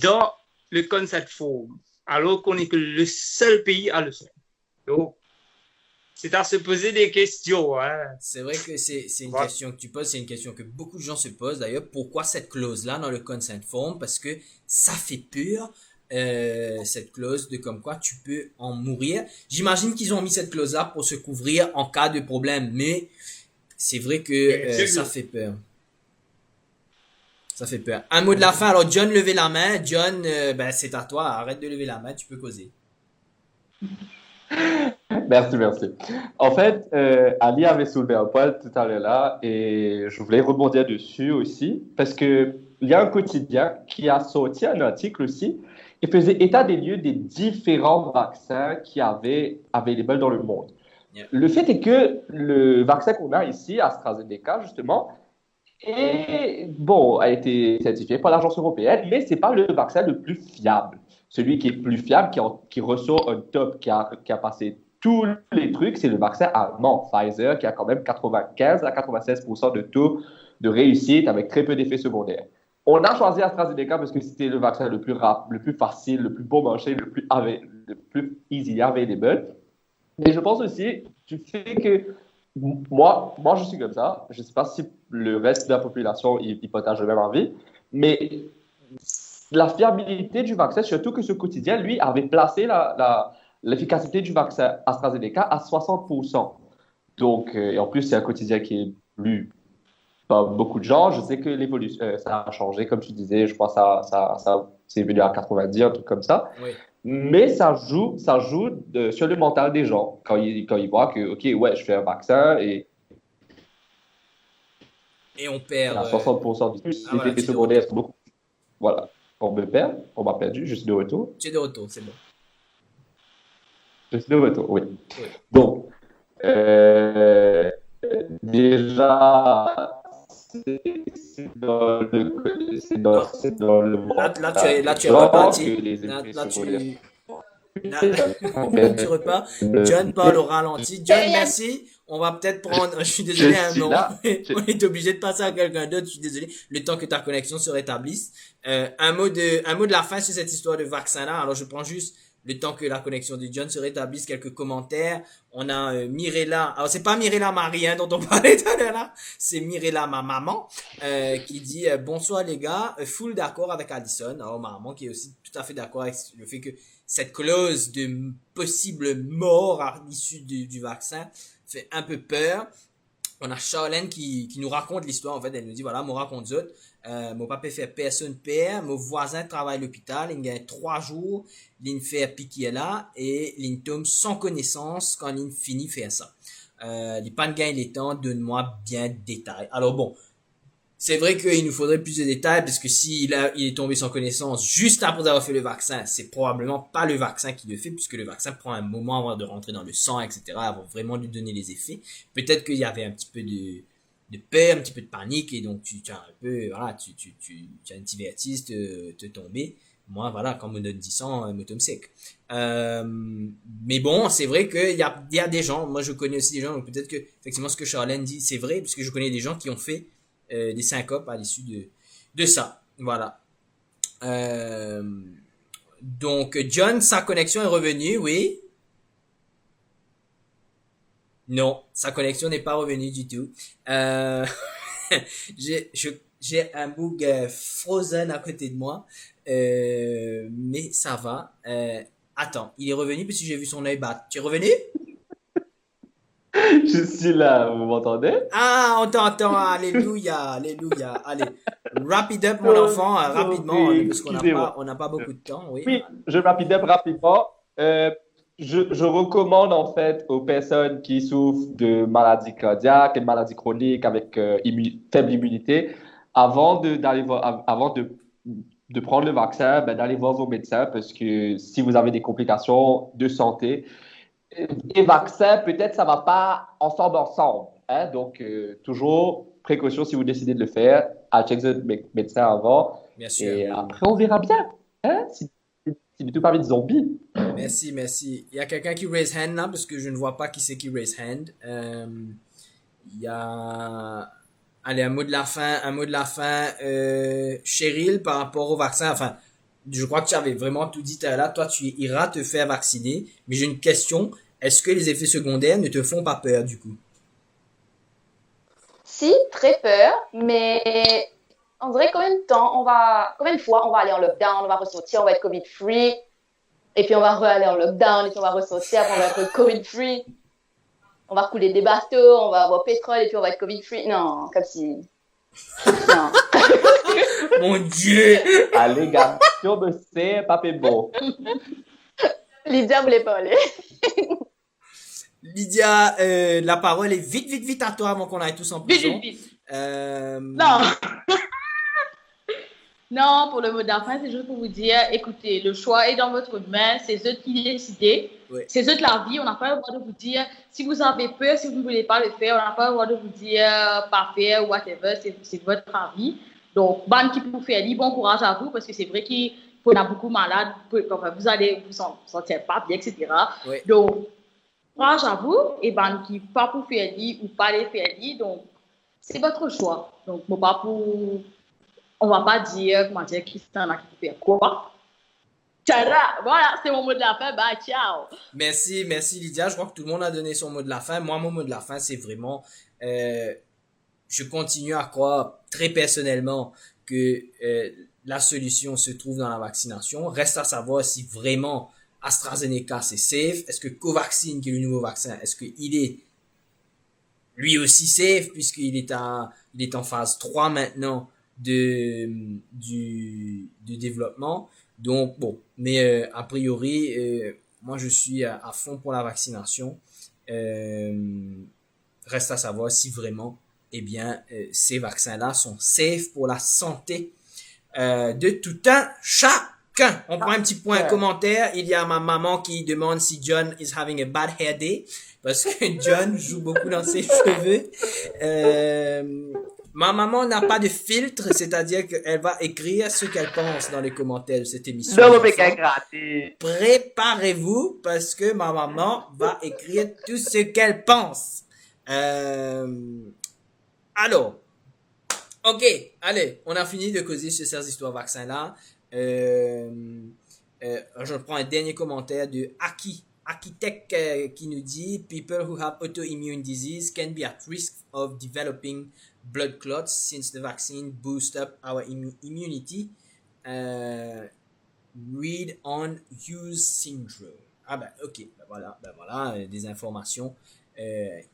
dans le consent form alors qu'on est que le seul pays à le faire? Donc, c'est à se poser des questions. Hein. C'est vrai que c'est une question que tu poses, c'est une question que beaucoup de gens se posent d'ailleurs. Pourquoi cette clause-là dans le consent form? Parce que ça fait peur. Cette clause de comme quoi tu peux en mourir. J'imagine qu'ils ont mis cette clause-là pour se couvrir en cas de problème, mais c'est vrai que ça fait peur. Ça fait peur. Un mot de la fin. Alors John, levez la main. John, c'est à toi. Arrête de lever la main, tu peux causer. Merci. En fait, Ali avait soulevé un point tout à l'heure là, et je voulais rebondir dessus aussi, parce que il y a un quotidien qui a sorti un article aussi, et faisait état des lieux des différents vaccins qui avaient available dans le monde. Yeah. Le fait est que le vaccin qu'on a ici, AstraZeneca justement, a été certifié par l'Agence européenne, mais c'est pas le vaccin le plus fiable. Celui qui est plus fiable, qui ressort un top, qui a passé tous les trucs, c'est le vaccin allemand, Pfizer, qui a quand même 95 à 96% de taux de réussite avec très peu d'effets secondaires. On a choisi AstraZeneca parce que c'était le vaccin le plus rapide, le plus facile, le plus bon marché, le plus easy available. Mais je pense aussi du fait que moi, je suis comme ça. Je ne sais pas si le reste de la population il partage le même avis, mais la fiabilité du vaccin, surtout que ce quotidien, lui, avait placé l'efficacité du vaccin AstraZeneca à 60%. Donc, et en plus, c'est un quotidien qui est lu par beaucoup de gens. Je sais que l'évolution, ça a changé, comme tu disais, je crois que ça c'est venu à 90, un truc comme ça. Oui. Mais ça joue sur le mental des gens quand ils voient que, OK, ouais, je fais un vaccin et on perd. À 60% de plus, les effets secondaires sont beaucoup. Voilà. On m'a perdu, je suis de retour. Tu es de retour, c'est bon. Je suis de retour, oui. Donc, déjà, c'est dans le Là, tu es reparti. Tu repars. John parle au ralenti. John, merci. On va peut-être prendre, je suis désolé, on est obligé de passer à quelqu'un d'autre, je suis désolé, le temps que ta connexion se rétablisse. Un mot de la fin sur cette histoire de vaccin-là. Alors, je prends juste le temps que la connexion de John se rétablisse, quelques commentaires. On a Mirella, alors c'est pas Mirella Marie dont on parlait tout à l'heure là, c'est Mirella ma maman qui dit bonsoir les gars, full d'accord avec Alison. Alors ma maman qui est aussi tout à fait d'accord avec le fait que cette clause de possible mort à l'issue du vaccin fait un peu peur. On a Charlène qui nous raconte l'histoire, en fait, elle nous dit, voilà, moi raconte ça. Mon papa fait personne père, mon voisin travaille à l'hôpital, il gagne 3 jours, il fait piquer là, et il tombe sans connaissance quand il finit faire ça. Il pas de gain les temps, donne-moi bien de détails. Alors bon, c'est vrai qu'il nous faudrait plus de détails, parce que s'il est tombé sans connaissance juste après avoir fait le vaccin, c'est probablement pas le vaccin qui le fait, puisque le vaccin prend un moment avant de rentrer dans le sang, etc., avant vraiment de lui donner les effets. Peut-être qu'il y avait un petit peu de peur, un petit peu de panique, et donc tu as un peu, voilà, tu as un petit vertige, te tomber. Moi, voilà, quand me donne 10 ans, me tombe sec. Mais bon, c'est vrai qu'il y a des gens, moi je connais aussi des gens, donc peut-être que, effectivement, ce que Charlène dit, c'est vrai, puisque je connais des gens qui ont fait des syncopes à l'issue de ça. Voilà. Donc, John, sa connexion est revenue, oui? Non, sa connexion n'est pas revenue du tout. J'ai un bug Frozen à côté de moi. Mais ça va. Attends, il est revenu parce que j'ai vu son œil battre. Tu es revenu? Je suis là, vous m'entendez? Ah, on t'entend. Alléluia, alléluia. Allez, wrap it up, mon enfant, rapidement, Oui, parce qu'on n'a excusez-moi. pas, on n'a pas beaucoup de temps. Oui. Oui, je rapide up rapidement. Je recommande en fait aux personnes qui souffrent de maladies cardiaques et maladies chroniques avec faible immunité, avant de prendre le vaccin, ben, d'aller voir vos médecins parce que si vous avez des complications de santé, et vaccin, peut-être ça va pas ensemble. Hein? Donc, toujours précaution si vous décidez de le faire, à checker votre médecin avant. Bien sûr. Et après, on verra bien. Hein? Si du tout pas de zombies. Merci, merci. Il y a quelqu'un qui raise hand là, parce que je ne vois pas qui c'est qui raise hand. Il y a... Allez, un mot de la fin. Cheryl, par rapport au vaccin, enfin, je crois que tu avais vraiment tout dit tout à l'heure. Toi, tu iras te faire vacciner. Mais j'ai une question. Est-ce que les effets secondaires ne te font pas peur, du coup? Si, très peur, mais on dirait combien de fois on va aller en lockdown, on va ressortir, on va être Covid-free, et puis on va re-aller en lockdown, et puis on va ressortir, après on va être Covid-free, on va couler des bateaux, on va avoir pétrole, et puis on va être Covid-free. Non, comme si... Non. Mon Dieu! Allez, gars, si on me sait, pas fait bon. Lydia voulait parler. Lydia, la parole est vite à toi avant qu'on aille tous en prison. Vite. Euh, Non. Non, pour le mot de la fin, c'est juste pour vous dire, écoutez, le choix est dans votre main, c'est eux qui décident, Oui. c'est eux de la vie, on n'a pas le droit de vous dire, si vous avez peur, si vous ne voulez pas le faire, on n'a pas le droit de vous dire, pas faire, whatever, c'est votre avis. Donc, ban qui pour faire, bon courage à vous, parce que c'est vrai qu'il y en a beaucoup malades, vous allez vous sentir pas bien, etc. Oui. Donc, courage à vous, et ban qui pas pour faire ou pas les faire, donc, c'est votre choix. Donc, pas pour... On va pas dire, comment dire, qui s'en a qui peut faire quoi. Tchara! Voilà, c'est mon mot de la fin. Bye, ciao! Merci Lydia. Je crois que tout le monde a donné son mot de la fin. Moi, mon mot de la fin, c'est vraiment... je continue à croire très personnellement que la solution se trouve dans la vaccination. Reste à savoir si vraiment AstraZeneca, c'est safe. Est-ce que Covaxin, qui est le nouveau vaccin, est-ce qu'il est lui aussi safe, puisqu'il est en phase 3 maintenant du développement. Donc bon, mais a priori, moi je suis à fond pour la vaccination. Reste à savoir si vraiment, eh bien, ces vaccins-là sont safe pour la santé de tout un chacun. On prend un petit point commentaire. Il y a ma maman qui demande si John is having a bad hair day, parce que John joue beaucoup dans ses cheveux. Ma maman n'a pas de filtre, c'est-à-dire qu'elle va écrire ce qu'elle pense dans les commentaires de cette émission. Préparez-vous, parce que ma maman va écrire tout ce qu'elle pense. Alors, ok, allez, on a fini de causer sur ces histoires vaccins-là. Je prends un dernier commentaire de Architect qui nous dit « People who have autoimmune disease can be at risk of developing blood clots since the vaccine boosts up our immunity. Read on Hughes syndrome. » Ah ben ok, ben voilà des informations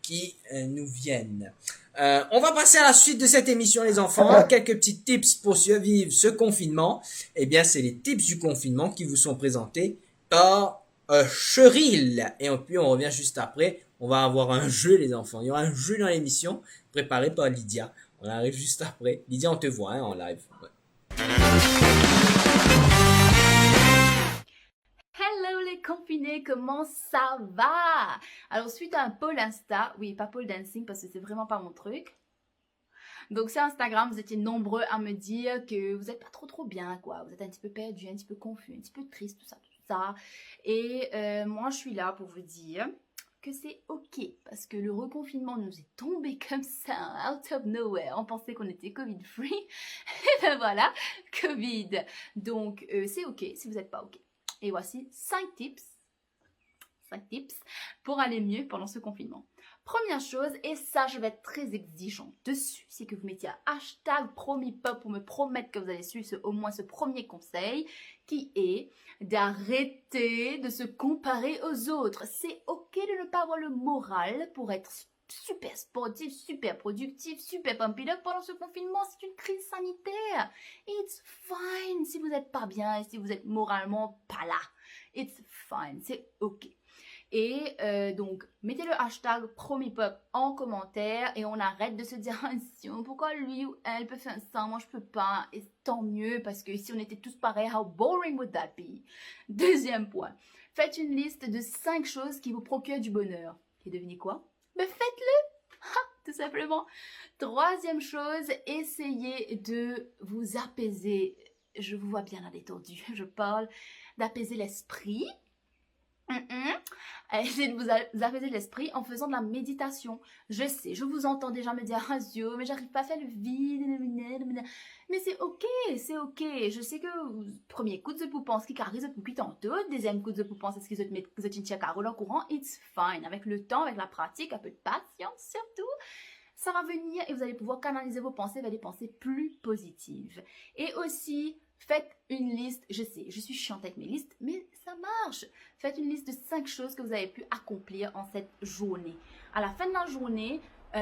qui nous viennent. On va passer à la suite de cette émission, les enfants. Quelques petits tips pour survivre ce confinement. Eh bien, c'est les tips du confinement qui vous sont présentés par Cheryl. Et puis on revient juste après. On va avoir un jeu, les enfants. Il y aura un jeu dans l'émission préparé par Lydia. On arrive juste après. Lydia, on te voit en live. Ouais. Hello les confinés, comment ça va? Alors suite à un poll Insta, oui pas pole dancing parce que c'est vraiment pas mon truc. Donc sur Instagram, vous étiez nombreux à me dire que vous êtes pas trop bien quoi. Vous êtes un petit peu perdu, un petit peu confus, un petit peu triste, tout ça. Et moi je suis là pour vous dire que c'est ok parce que le reconfinement nous est tombé comme ça, out of nowhere. On pensait qu'on était Covid free et ben voilà, Covid. Donc c'est ok si vous n'êtes pas ok. Et voici 5 tips 5 tips pour aller mieux pendant ce confinement. Première chose, et ça je vais être très exigeante dessus, c'est que vous mettiez un hashtag promipop pour me promettre que vous allez suivre au moins ce premier conseil qui est d'arrêter de se comparer aux autres. C'est ok de ne pas avoir le moral pour être super sportif, super productif, super pump it up pendant ce confinement. C'est une crise sanitaire. It's fine si vous n'êtes pas bien et si vous êtes moralement pas là. It's fine, c'est ok. Et donc, mettez le hashtag promipop en commentaire et on arrête de se dire pourquoi lui ou elle peut faire ça, moi je peux pas. Et tant mieux parce que si on était tous pareils, how boring would that be? Deuxième point, faites une liste de 5 choses qui vous procurent du bonheur. Et devinez quoi? Mais faites-le, tout simplement. Troisième chose, essayez de vous apaiser. Je vous vois bien à détendu, je parle d'apaiser l'esprit. Essayez de vous apaiser l'esprit en faisant de la méditation. Je sais, je vous entends déjà me dire Dieu, mais j'arrive pas à faire le vide. Mais c'est ok, c'est ok. Je sais que premier coup de poupon, ce qui carré pour qui tantôt, deuxième coup de poupon, c'est ce qui se met une carole en courant. It's fine. Avec le temps, avec la pratique, un peu de patience surtout, ça va venir et vous allez pouvoir canaliser vos pensées vers des pensées plus positives. Et aussi, faites une liste, je sais, je suis chiante avec mes listes, mais ça marche. Faites une liste de 5 choses que vous avez pu accomplir en cette journée. À la fin de la journée,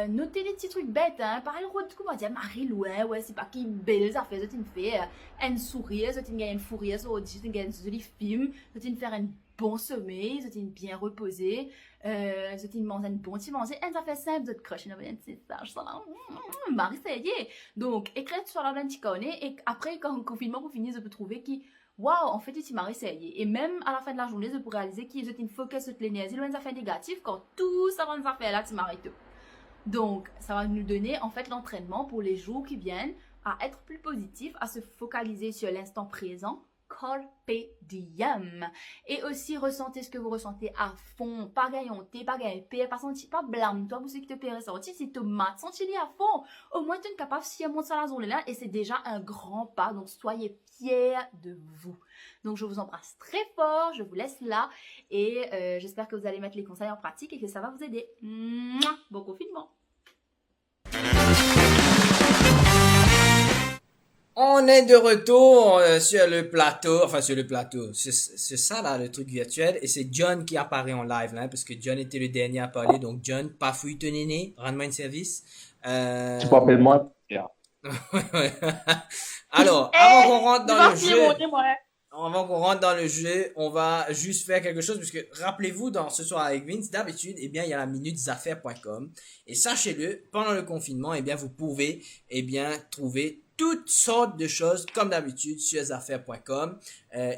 notez des petits trucs bêtes, hein. Pareil, on va dire Marie, ouais, c'est pas qui belle affaire, c'est une fait un sourire, c'est une gagne fou rire, c'est une gagne joli film, c'est une faire un bon sommeil, c'est une bien reposer, c'est une manger un bon petit manger, et ça fait simple de crush, c'est ça, je sens là, Marie, ça y est. Donc, écrivez sur la petit carnet, et après, quand le confinement vous finissez, vous pouvez trouver qui, waouh, en fait, tu Marie, ça y est. Et même à la fin de la journée, vous pouvez réaliser qu'il y a une focus sur l'énergie, loin des affaires négatives, quand tout ça va nous faire là, tu Marie, tout. Donc, ça va nous donner en fait l'entraînement pour les jours qui viennent à être plus positif, à se focaliser sur l'instant présent. Carpe diem. Et aussi, ressentez ce que vous ressentez à fond. Pas gaillanté, pas gaillanté, pas senti, pas blâme-toi pour ce qui te plaît ressentir. Si tomate, senti-les à fond. Au moins, tu es capable si elle monte sur la journée là et c'est déjà un grand pas. Donc, soyez fiers de vous. Donc, je vous embrasse très fort. Je vous laisse là et j'espère que vous allez mettre les conseils en pratique et que ça va vous aider. Mouah, bon confinement. On est de retour sur le plateau, c'est ça là le truc virtuel et c'est John qui apparaît en live là parce que John était le dernier à parler, donc John, pas fouille ton néné, rends-moi un service. Tu peux appeler moi Pierre. Alors, avant qu'on rentre dans le jeu, Ouais. avant qu'on rentre dans le jeu, on va juste faire quelque chose parce que rappelez-vous dans Ce soir avec Vince, d'habitude, eh bien, il y a la minute zaffaires.com et sachez-le, pendant le confinement, eh bien, vous pouvez, eh bien, trouver toutes sortes de choses comme d'habitude sur zaffaires.com.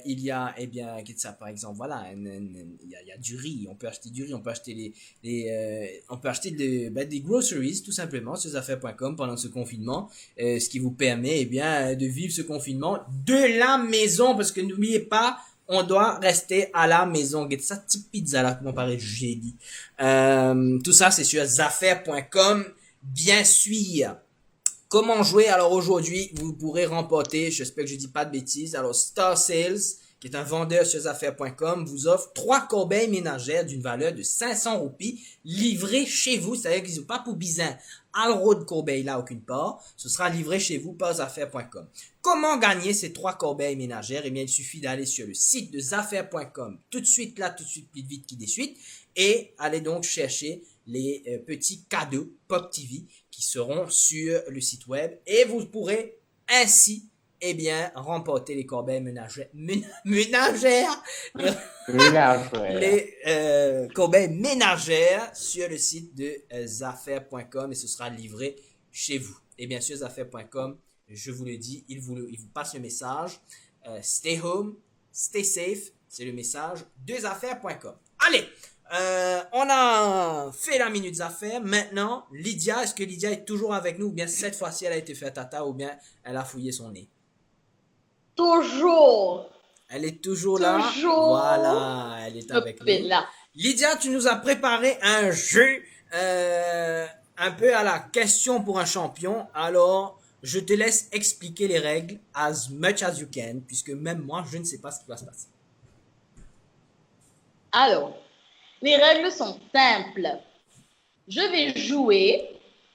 Il y a, eh bien, qu'est-ce que ça, par exemple, voilà, il y a du riz, on peut acheter du riz, on peut acheter on peut acheter des groceries tout simplement sur zaffaires.com pendant ce confinement, ce qui vous permet, eh bien, de vivre ce confinement de la maison parce que n'oubliez pas, on doit rester à la maison. Get ça, petite pizza là, comment paraît génie. Tout ça, c'est sur zaffaires.com, bien sûr. Comment jouer? Alors aujourd'hui, vous pourrez remporter, j'espère que je dis pas de bêtises, alors Star Sales, qui est un vendeur sur affaires.com, vous offre 3 corbeilles ménagères d'une valeur de 500 roupies livrées chez vous, c'est-à-dire qu'ils n'ont pas pour bizarre à l'euro de corbeille là aucune part, ce sera livré chez vous par affaires.com. Comment gagner ces 3 corbeilles ménagères? Eh bien, il suffit d'aller sur le site de affaires.com tout de suite là, tout de suite, plus vite qui des suites, et allez donc chercher les petits cadeaux Pop TV qui seront sur le site web et vous pourrez ainsi, eh bien, remporter les corbeilles ménagères, les corbeilles ménagères sur le site de zaffaires.com et ce sera livré chez vous. Et bien sûr, zaffaires.com, je vous le dis, il vous passe le message. Stay home, stay safe, c'est le message de zaffaires.com. Allez! On a fait la minute affaires. Maintenant, Lydia, est-ce que Lydia est toujours avec nous ou bien cette fois-ci elle a été fait tata ou bien elle a fouillé son nez? Toujours. Elle est toujours là. Toujours. Voilà, elle est avec nous. Là. Lydia, tu nous as préparé un jeu un peu à la question pour un champion. Alors, je te laisse expliquer les règles as much as you can puisque même moi, je ne sais pas ce qui va se passer. Alors, Les règles sont simples. Je vais jouer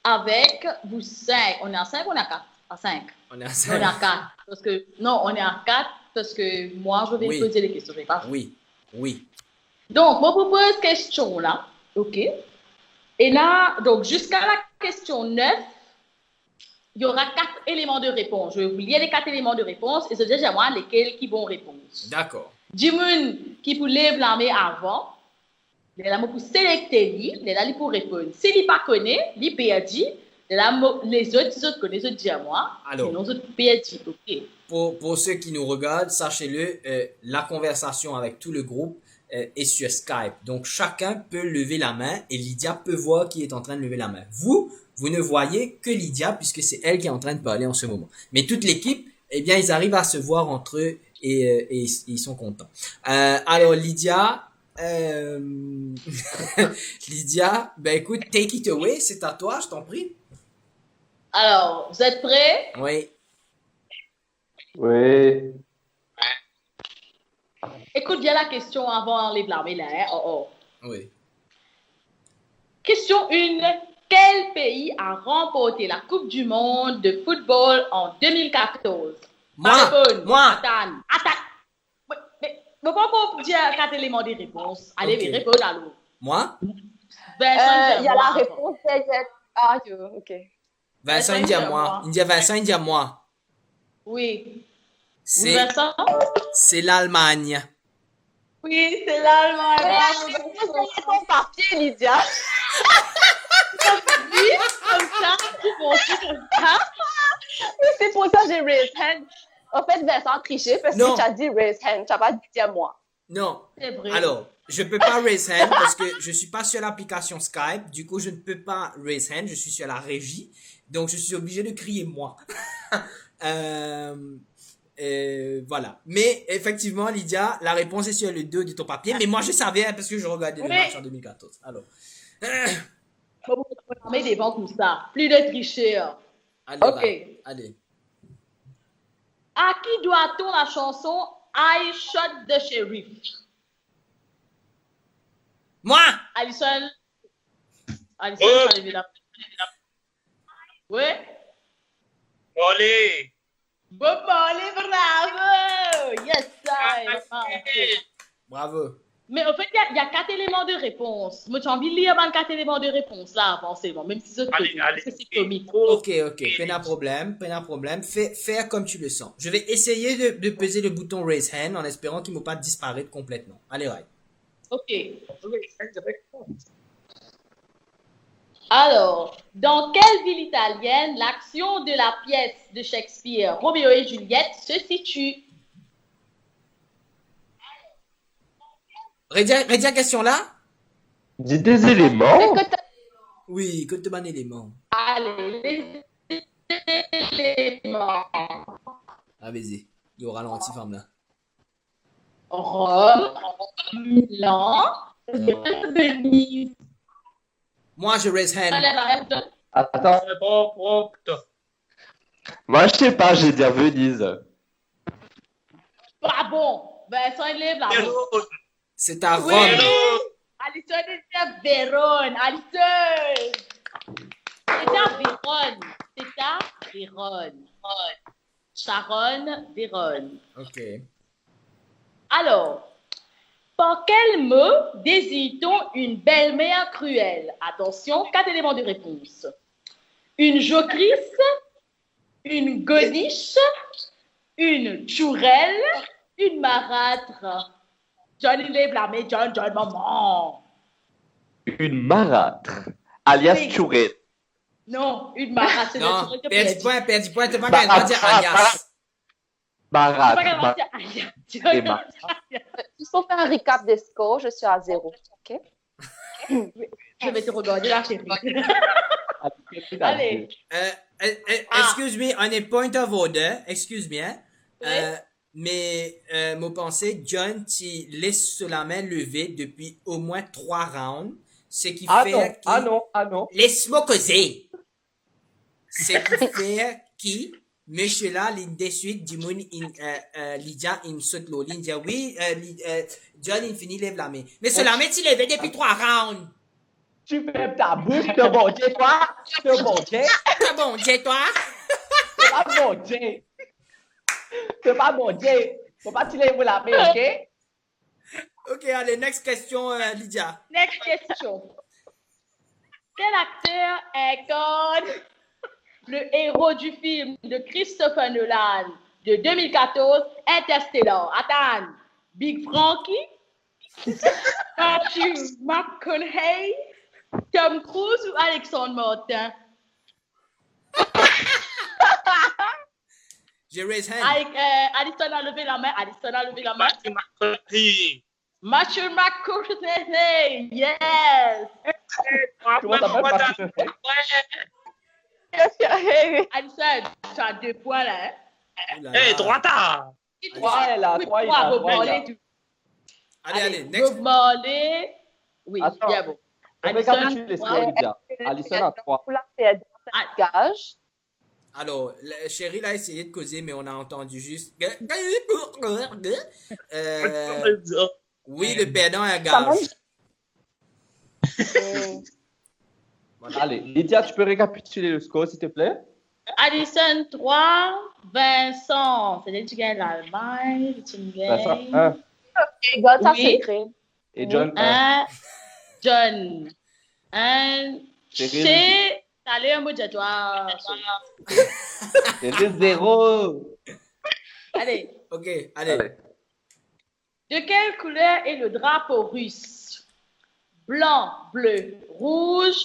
avec vous 5. On est à 5 ou on est à 4? À 5. On est à On est 5. à 4. Parce que, non, on est à 4 parce que moi, je vais Oui. poser les questions. Je vais pas. Oui, oui. Donc, moi, je propose question là. OK. Et là, donc, jusqu'à la question 9, il y aura 4 éléments de réponse. Je vais vous lire les 4 éléments de réponse et c'est déjà moi lesquels qui vont répondre. D'accord. Dis-moi qui pour les blâmer avant. Les là, pour sélecter lui, les là, pour répondre. S'il n'est pas connu, il perdu. Les autres connaissent, les autres disent à moi. Alors. Et les autres perdus. OK. Pour ceux qui nous regardent, sachez-le, la conversation avec tout le groupe est sur Skype. Donc, chacun peut lever la main et Lydia peut voir qui est en train de lever la main. Vous ne voyez que Lydia puisque c'est elle qui est en train de parler en ce moment. Mais toute l'équipe, eh bien, ils arrivent à se voir entre eux et ils sont contents. Alors, Lydia, Lydia, ben écoute, take it away, c'est à toi, je t'en prie. Alors, vous êtes prêts? Oui. Oui. Écoute bien la question avant les blâmer là. Hein? Oh. Oui. Question 1. Quel pays a remporté la Coupe du Monde de football en 2014? Moi. Attends. Mais pourquoi dire 4 éléments de réponse? Allez, Ok. répondez alors. Moi? Vincent, Il y a la réponse derrière. Ah, ok. Vincent, Vincent, il dit à il dit à moi. moi. Il dit à Vincent, il dit à moi. Oui. Oui, C'est Vincent? c'est l'Allemagne. Oui, c'est l'Allemagne. C'est ton papier, Lydia. Oui, comme ça, tu penses comme ça. C'est pour ça que j'ai raise hand. En fait, Vincent a triché parce Non. que tu as dit raise hand. Tu n'as pas dit à moi. Non. C'est vrai. Alors, je peux pas raise hand parce que je suis pas sur l'application Skype. Du coup, je ne peux pas raise hand. Je suis sur la régie. Donc, je suis obligé de crier moi. Voilà. Mais effectivement, Lydia, la réponse est sur le 2 de ton papier. Mais moi, je savais parce que je regardais le Oui. match en 2014. Alors, On met des vents comme ça. Plus de tricheurs. allez, Ok. va. Allez. À qui doit-on la chanson I Shot the Sheriff? Moi! Alison, Oh. ça levé la Oui? Allez. Bon, allez, bravo! Yes, sir! Bravo. Mais en fait, il y a 4 éléments de réponse. Moi, j'ai envie de lire 4 éléments de réponse là avant, c'est bon. Même si c'est Allez. parce que c'est comique. Ok. Pas de problème. Fais comme tu le sens. Je vais essayer de peser le bouton raise hand en espérant qu'il ne va pas disparaître complètement. Allez, right. Ok. Alors, dans quelle ville italienne l'action de la pièce de Shakespeare, Roméo et Juliette, se situe? Redia, question là? Dis des éléments. Oui, que te ban élément. Allez, les éléments. Ah, vas-y. Il y aura ralenti, femme là. Rome, Milan, Venise. Moi, je raise hand. Attends, C'est bon, propre. moi je sais pas, j'ai dit à Venise. Pas bon. Vincent, il lève la main. Vérone. C'est à Oui. Rome. Alison était à Vérone. Alison. C'est à Vérone. C'est à Vérone. Sharon, Vérone. Ok. Alors, par quel mot désigne-t-on une belle-mère cruelle? Attention, 4 éléments de réponse. Une jocrisse, une goniche, une chourelle, une marâtre. John, il est blâmé, John, maman. Une marâtre, alias Oui. Chourette. Non, une marâtre, c'est Non, le perdu point. T'es pas capable de dire alias. Marâtre. John, Et marâtre. Juste pour faire un recap des scores, je suis à 0. OK? je vais te regarder là, chérie. Allez. Excuse me, on est point of order. Excuse me. Hein. Oui. Mais, mon pensée, John, tu laisses sur la main levée depuis au moins 3 rounds. Ce qui fait Ah non. Laisse-moi causer. Ce qui fait qui Monsieur là, l'une des suites du monde, Lydia, il me saute l'eau. Il dit, oui, John, il finit, lève la main. Mais cela met, il lève depuis 3 rounds. Tu fermes ta bouche, te bon Dieu, toi. Te bon Dieu. C'est bon, dis toi. C'est pas bon Dieu. C'est pas bon Dieu. Faut pas tirer vous la main, ok? Ok, allez, next question, Lydia. Next question. Quel acteur incarne le héros du film de Christopher Nolan de 2014, Interstellar? Attends. Big Frankie? Matthew McConaughey? Tom Cruise ou Alexandre Martin? J'ai raise hand. Alison a levé la main. Alison a levé la main. Matthew McConaughey. Matthew McConaughey. Yes. Comment t'appelles parce que tu fais? Alison, tu as 2 points là. Hein? Hey, droitard. Trois est là, Oui, trois est trois, là, Bob trois est là. Marley. Allez, next. Bob Marley. Oui, Attends. bien bon. On va récapituler les scores, Lydia. Alison a 3. Gage. Alors, Cheryl a essayé de causer, mais on a entendu juste. Oui, le perdant est un gage. Allez, Lydia, tu peux récapituler le score, s'il te plaît? Addison 3, Vincent. C'est-à-dire que tu gagnes l'Allemagne, tu Vincent, gagnes 1. Regarde ça, Oui. secret. Et John, 1. 1. John. 1. Cyril. Chez. Allez, un mot de toi. C'est le 0. Allez. Ok, allez. De quelle couleur est le drapeau russe? Blanc, bleu, rouge,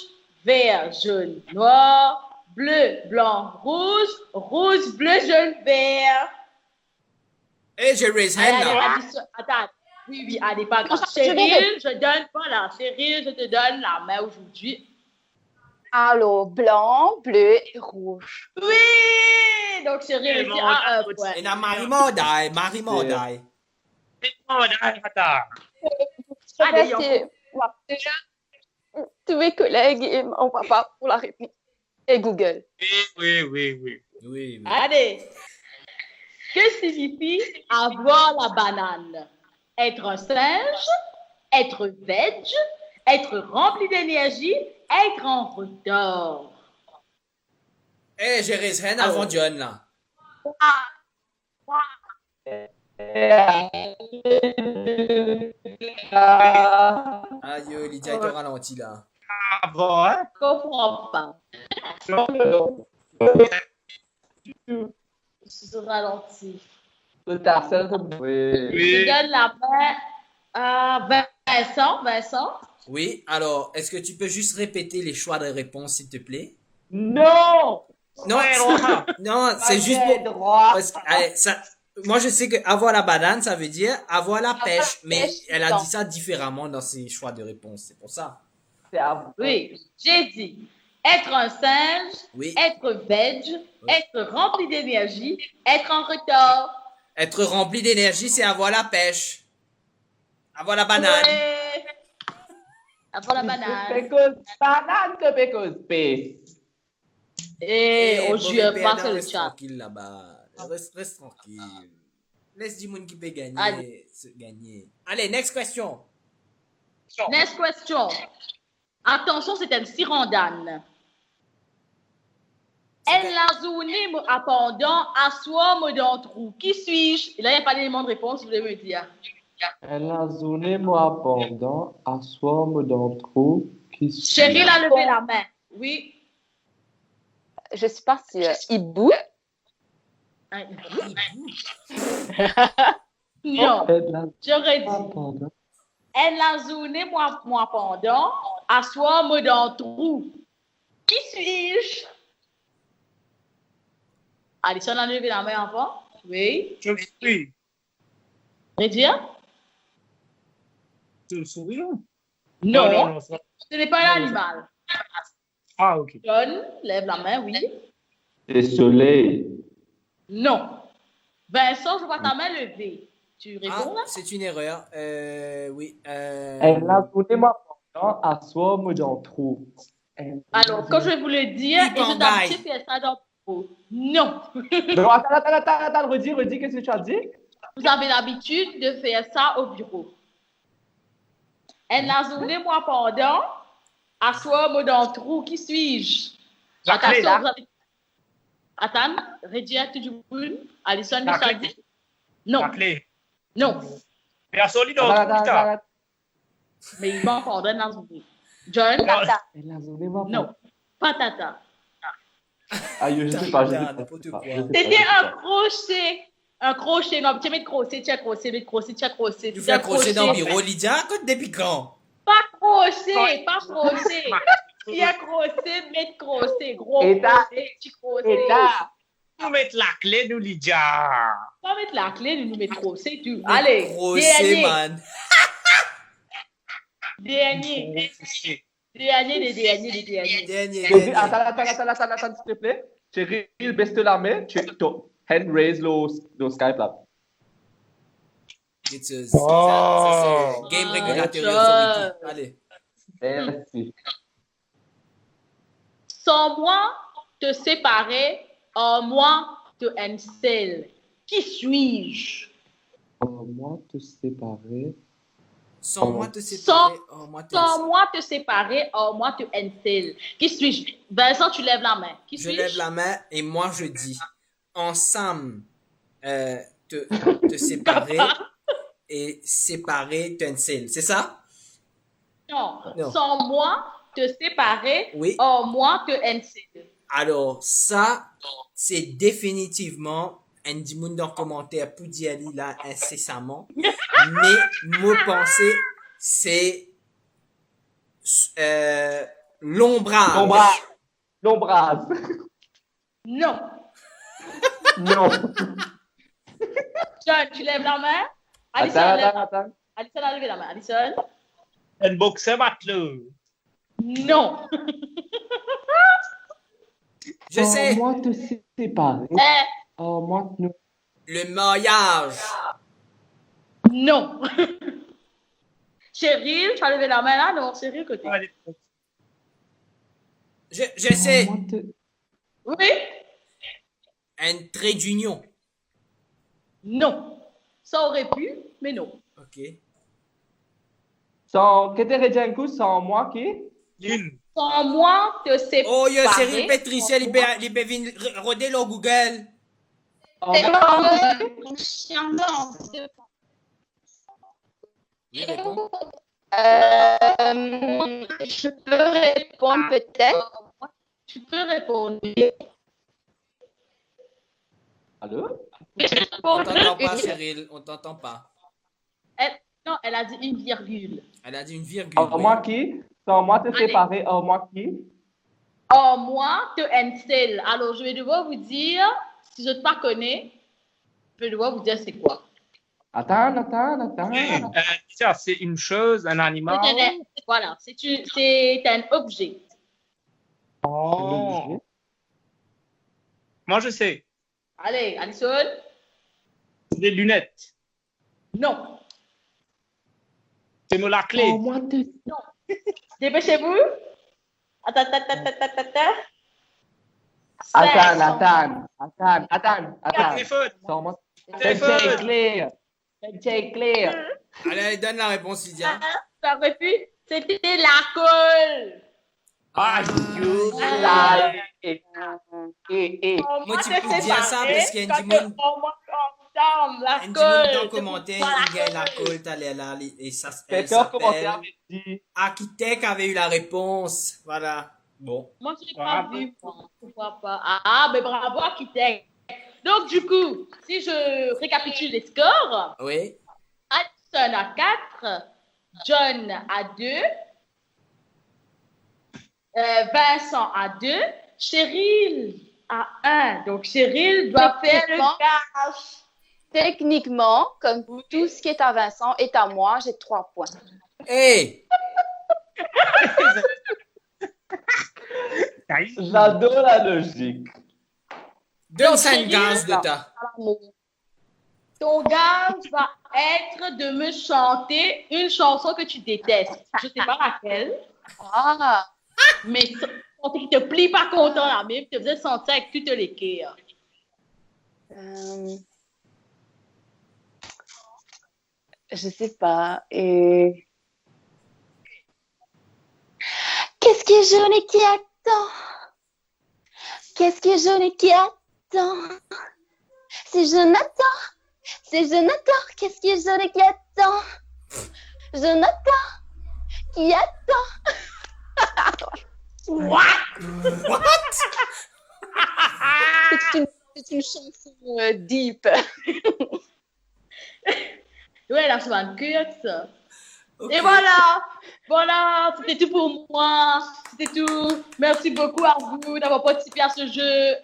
vert, jaune, noir, bleu, blanc, rouge, rouge, bleu, jaune, vert. Et j'ai raise hand Allez, là. attends. Oui, allez, pas grave. Cyril, je donne, voilà, Cyril, je te donne la main aujourd'hui. Alors, blanc, bleu et rouge. Oui! Donc, Cyril, ici a 1 point. Et là, Marie Mordaille, Marie Mordaille. Allez, Merci. Tous mes collègues et mon papa pour la réponse. Et Google. Oui. Oui, oui. Allez. Que signifie avoir la banane? Être un singe, être veg, être rempli d'énergie, être en retard. Eh, j'ai raise hand avant John là. Aïe, Lydia est au ralenti là. Avant, hein? Je comprends pas. Je suis ralenti. Le Tarsel, oui. Je donne la main à Vincent. Vincent. Oui, alors, est-ce que tu peux juste répéter les choix de réponse, s'il te plaît? Non! Non, non, c'est juste pour... droit. Parce que, allez, ça, moi, je sais que avoir la banane, ça veut dire avoir la pêche, mais pêche, elle a non. dit ça différemment dans ses choix de réponse, c'est pour ça. C'est à vous. Oui, j'ai dit être un singe, Oui. être veg, être rempli d'énergie, être en retard. Être rempli d'énergie, c'est avoir la pêche. Avoir la banane. Ouais. Avoir la banane. Because banane que because space. Et Eh, on mauvais joue pas perdant, sur le reste chat. tranquille là-bas. Reste tranquille. Laisse du monde qui peut gagner. Allez. Gagner. Allez, next question. Next question. Attention, c'est une sirandane. Elle l'a zoné appendant à soi dans trou. Qui suis-je? Et là, il n'y a pas d'élément de réponse, vous voulez me dire. Elle a zoné moi pendant à somme dans le trou qui suit. Cheryl a levé la main. Oui. Je sais pas si Hibou. Un non, Elle a j'aurais dit. pendant. Elle a zoné moi pendant à soi dans trou. Qui suis-je? Alison a levé la main avant. Oui. Je suis. Rédia? Tu le souris? Non. ça- Ce n'est pas un animal. Ah, ok. John, lève la main, oui. Le soleil. Non. Vincent, je vois ta main levée. Tu Ah, réponds là? c'est une erreur. Oui. Elle a zoné moi pendant à somme dans le trou. Alors, quand je vais vous le dire, et je Ipangaï. d'habitude faire ça dans... Non. Non, attends, redis, qu'est-ce que tu as dit? Vous avez l'habitude de faire ça au bureau. Et la journée, moi, pendant, asseoir-moi dans le trou, qui suis-je? La clé. Attention, vous avez... Attends, Regia, tu dis oui. Alison, La nous a clé. dit. Non, La clé. non. Mais à solide, on Attends. Mais il m'en pendant la journée. John, non. Pas tata. Ah, je sais pas, N'importe quoi. C'était un crochet. Un crochet, non, tu mets de crochet, tu as crochet, tu as crochet. Tu fais un crochet dans le bureau, Lydia, quand depuis quand? Pas crochet, pas crochet. Tu as crochet, mets de crochet, gros crochet, petit crochet. Nous mettre la clé, nous, Lydia. Pas mettre la clé, nous mettre crochet, tu. Allez, Crochet, man. dernier. Dernier. Attends, s'il te plaît. Cheryl, baisse la main. Hand raise le Skype là. Ça, c'est Game Regulator Authority. Allez. Merci. Sans moi te séparer, en moi te hancel. Qui suis-je? Moi, te séparer. Sans moi te séparer. Oh, moi te Sans moi te séparer, en moi te hancel. Qui suis-je? Vincent, tu lèves la main. Qui Je suis-je? lève la main et moi je dis ensemble te séparer et séparer Tencel. C'est ça? Non. Non. Sans moi te séparer, Oui. en moi te hancel. Alors, ça, c'est définitivement Andy Moon dans le commentaire pour dire là incessamment. Mais mon pensée, c'est l'ombrage. L'ombrage. Non. Non. John, tu lèves la main. Alison, Attends. Alison a levé la main. Alison? Un boxeur matelot. Non. Je sais, Moi, te séparer. Moi, te... le mariage. Non. Cheryl, tu as levé la main là? Non, Cheryl, côté. Je sais, Moi, te... Oui? un trait d'union. Non. Ça aurait pu, mais non. Ok. Sans... Qu'est-ce que tu as un coup sans moi qui? Une. Sans moi te séparer. Oh, il y a Cyril Pétricel, il peut venir roder le Google. Oui, réponds. Je peux répondre peut-être. Tu peux répondre. Allô? On t'entend pas, Cyril, on t'entend pas. Non, elle a dit une virgule. Elle a dit une virgule. oui. Moi qui? Sans moi te Allez. séparer. Moi qui? En moi te hancel. Alors, je vais devoir vous dire, si je ne pas connais, je vais devoir vous dire c'est quoi. Attends. Ça, c'est une chose, un animal. Voilà, c'est un objet. Oh. Moi, je sais. Allez, Alison? Des lunettes. Non. C'est la clé. Moi te... Dépêchez-vous. Attends. Le téléphone. Sans moi... Téléphone. C'est clair. Allez, donne la réponse, Lydia. Ça aurait pu. C'était la colle. Ah, Moi, tu peux dire ça parce qu'il y a Andy Moon. La Andy Moon colle. dans le commentaire, il gagne la colle, t'as l'air là, et ça elle Quelqu'un commentaire s'appelle avait dit... Architecte avait eu la réponse. Voilà. Bon. Moi, je n'ai pas vu. Pourquoi pas? Ah, mais bravo, architecte. Donc, du coup, si je récapitule les scores, Oui. Alison à 4, John à 2, Vincent à 2, Cheryl à 1. Donc, Cheryl doit faire le cash. Techniquement, comme tout ce qui est à Vincent est à moi, j'ai 3 points. Hey! J'adore la logique. Donne ça une gaz de ta. Ton gage va être de me chanter une chanson que tu détestes. Je ne sais pas laquelle, Ah, mais qui te plie pas content là, mais te faisait sentir avec toutes les cœurs. Je sais pas. Qu'est-ce qui est jaune et qui attend? Qu'est-ce qui est jaune et qui attend? C'est Jonathan. C'est Jonathan. Qu'est-ce qui est jaune et qui attend? Jonathan. Qui attend? What? C'est une chanson deep. Ouais, la semaine cœur, ça. Okay. Et voilà, c'était tout pour moi, c'était tout. Merci beaucoup à vous d'avoir participé à ce jeu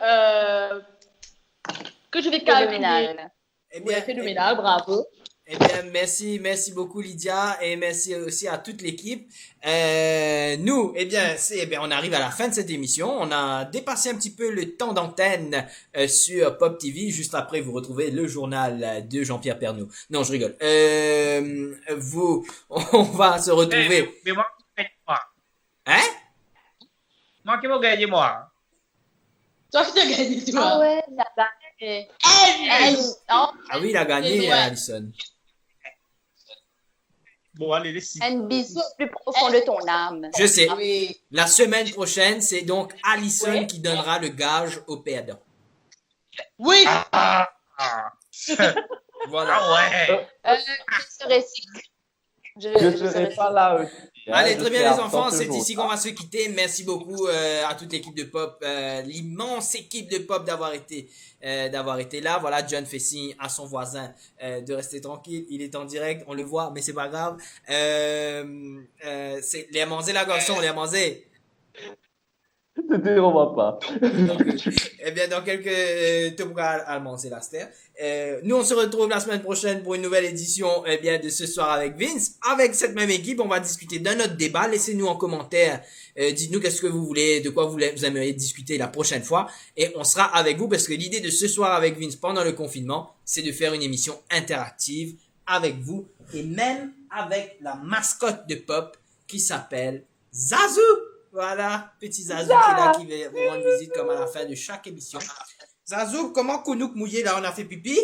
que je vais calculer. Phénoménal. Eh bien, Phénoménal, bravo. Eh bien, merci beaucoup Lydia et merci aussi à toute l'équipe. Nous, on arrive à la fin de cette émission. On a dépassé un petit peu le temps d'antenne sur Pop TV. Juste après, vous retrouvez le journal de Jean-Pierre Pernaut. Non, je rigole. On va se retrouver. Mais moi, Hein? moi qui vais gagner, moi. Toi, tu as gagné, toi. Ah ouais, la gagné. Ah oui, il a gagné, Ouais. Alison. Bon, allez, les six. Un bisou au plus profond de ton âme. Je sais. Oui. La semaine prochaine, c'est donc Alison Ouais. qui donnera le gage au perdant. Oui. Voilà. Ah ouais. Je serai sick. Je ne serai pas là aussi. hein. Allez, Je très bien serai les absent enfants, ce c'est jour. ici qu'on va se quitter. Merci beaucoup à toute l'équipe de Pop, l'immense équipe de Pop d'avoir été là. Voilà, John fait signe à son voisin de rester tranquille. Il est en direct, on le voit, mais c'est pas grave. C'est les manger la garçon, les manger. Ne te dérange pas. Eh bien, dans quelques topogra allemands, c'est la ster. Nous, on se retrouve la semaine prochaine pour une nouvelle édition, de Ce Soir avec Vince. Avec cette même équipe, on va discuter d'un autre débat. Laissez-nous en commentaire, dites-nous qu'est-ce que vous voulez, de quoi vous aimeriez discuter la prochaine fois. Et on sera avec vous parce que l'idée de Ce Soir avec Vince pendant le confinement, c'est de faire une émission interactive avec vous et même avec la mascotte de Pop qui s'appelle Zazou. Voilà, petit Zazou qui est là, qui va vous rendre visite comme à la fin de chaque émission. Zazou, comment Kounouk mouillé là, on a fait pipi?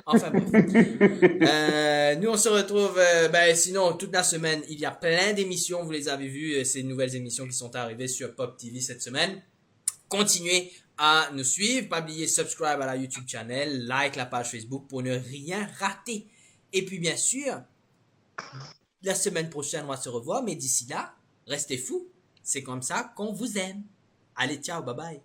Enfin bref. Nous on se retrouve, sinon toute la semaine, il y a plein d'émissions, vous les avez vues, ces nouvelles émissions qui sont arrivées sur Pop TV cette semaine. Continuez à nous suivre, pas oublier subscribe à la YouTube channel, like la page Facebook pour ne rien rater. Et puis bien sûr, la semaine prochaine on va se revoir, mais d'ici là, restez fous, c'est comme ça qu'on vous aime. Allez, ciao, bye bye.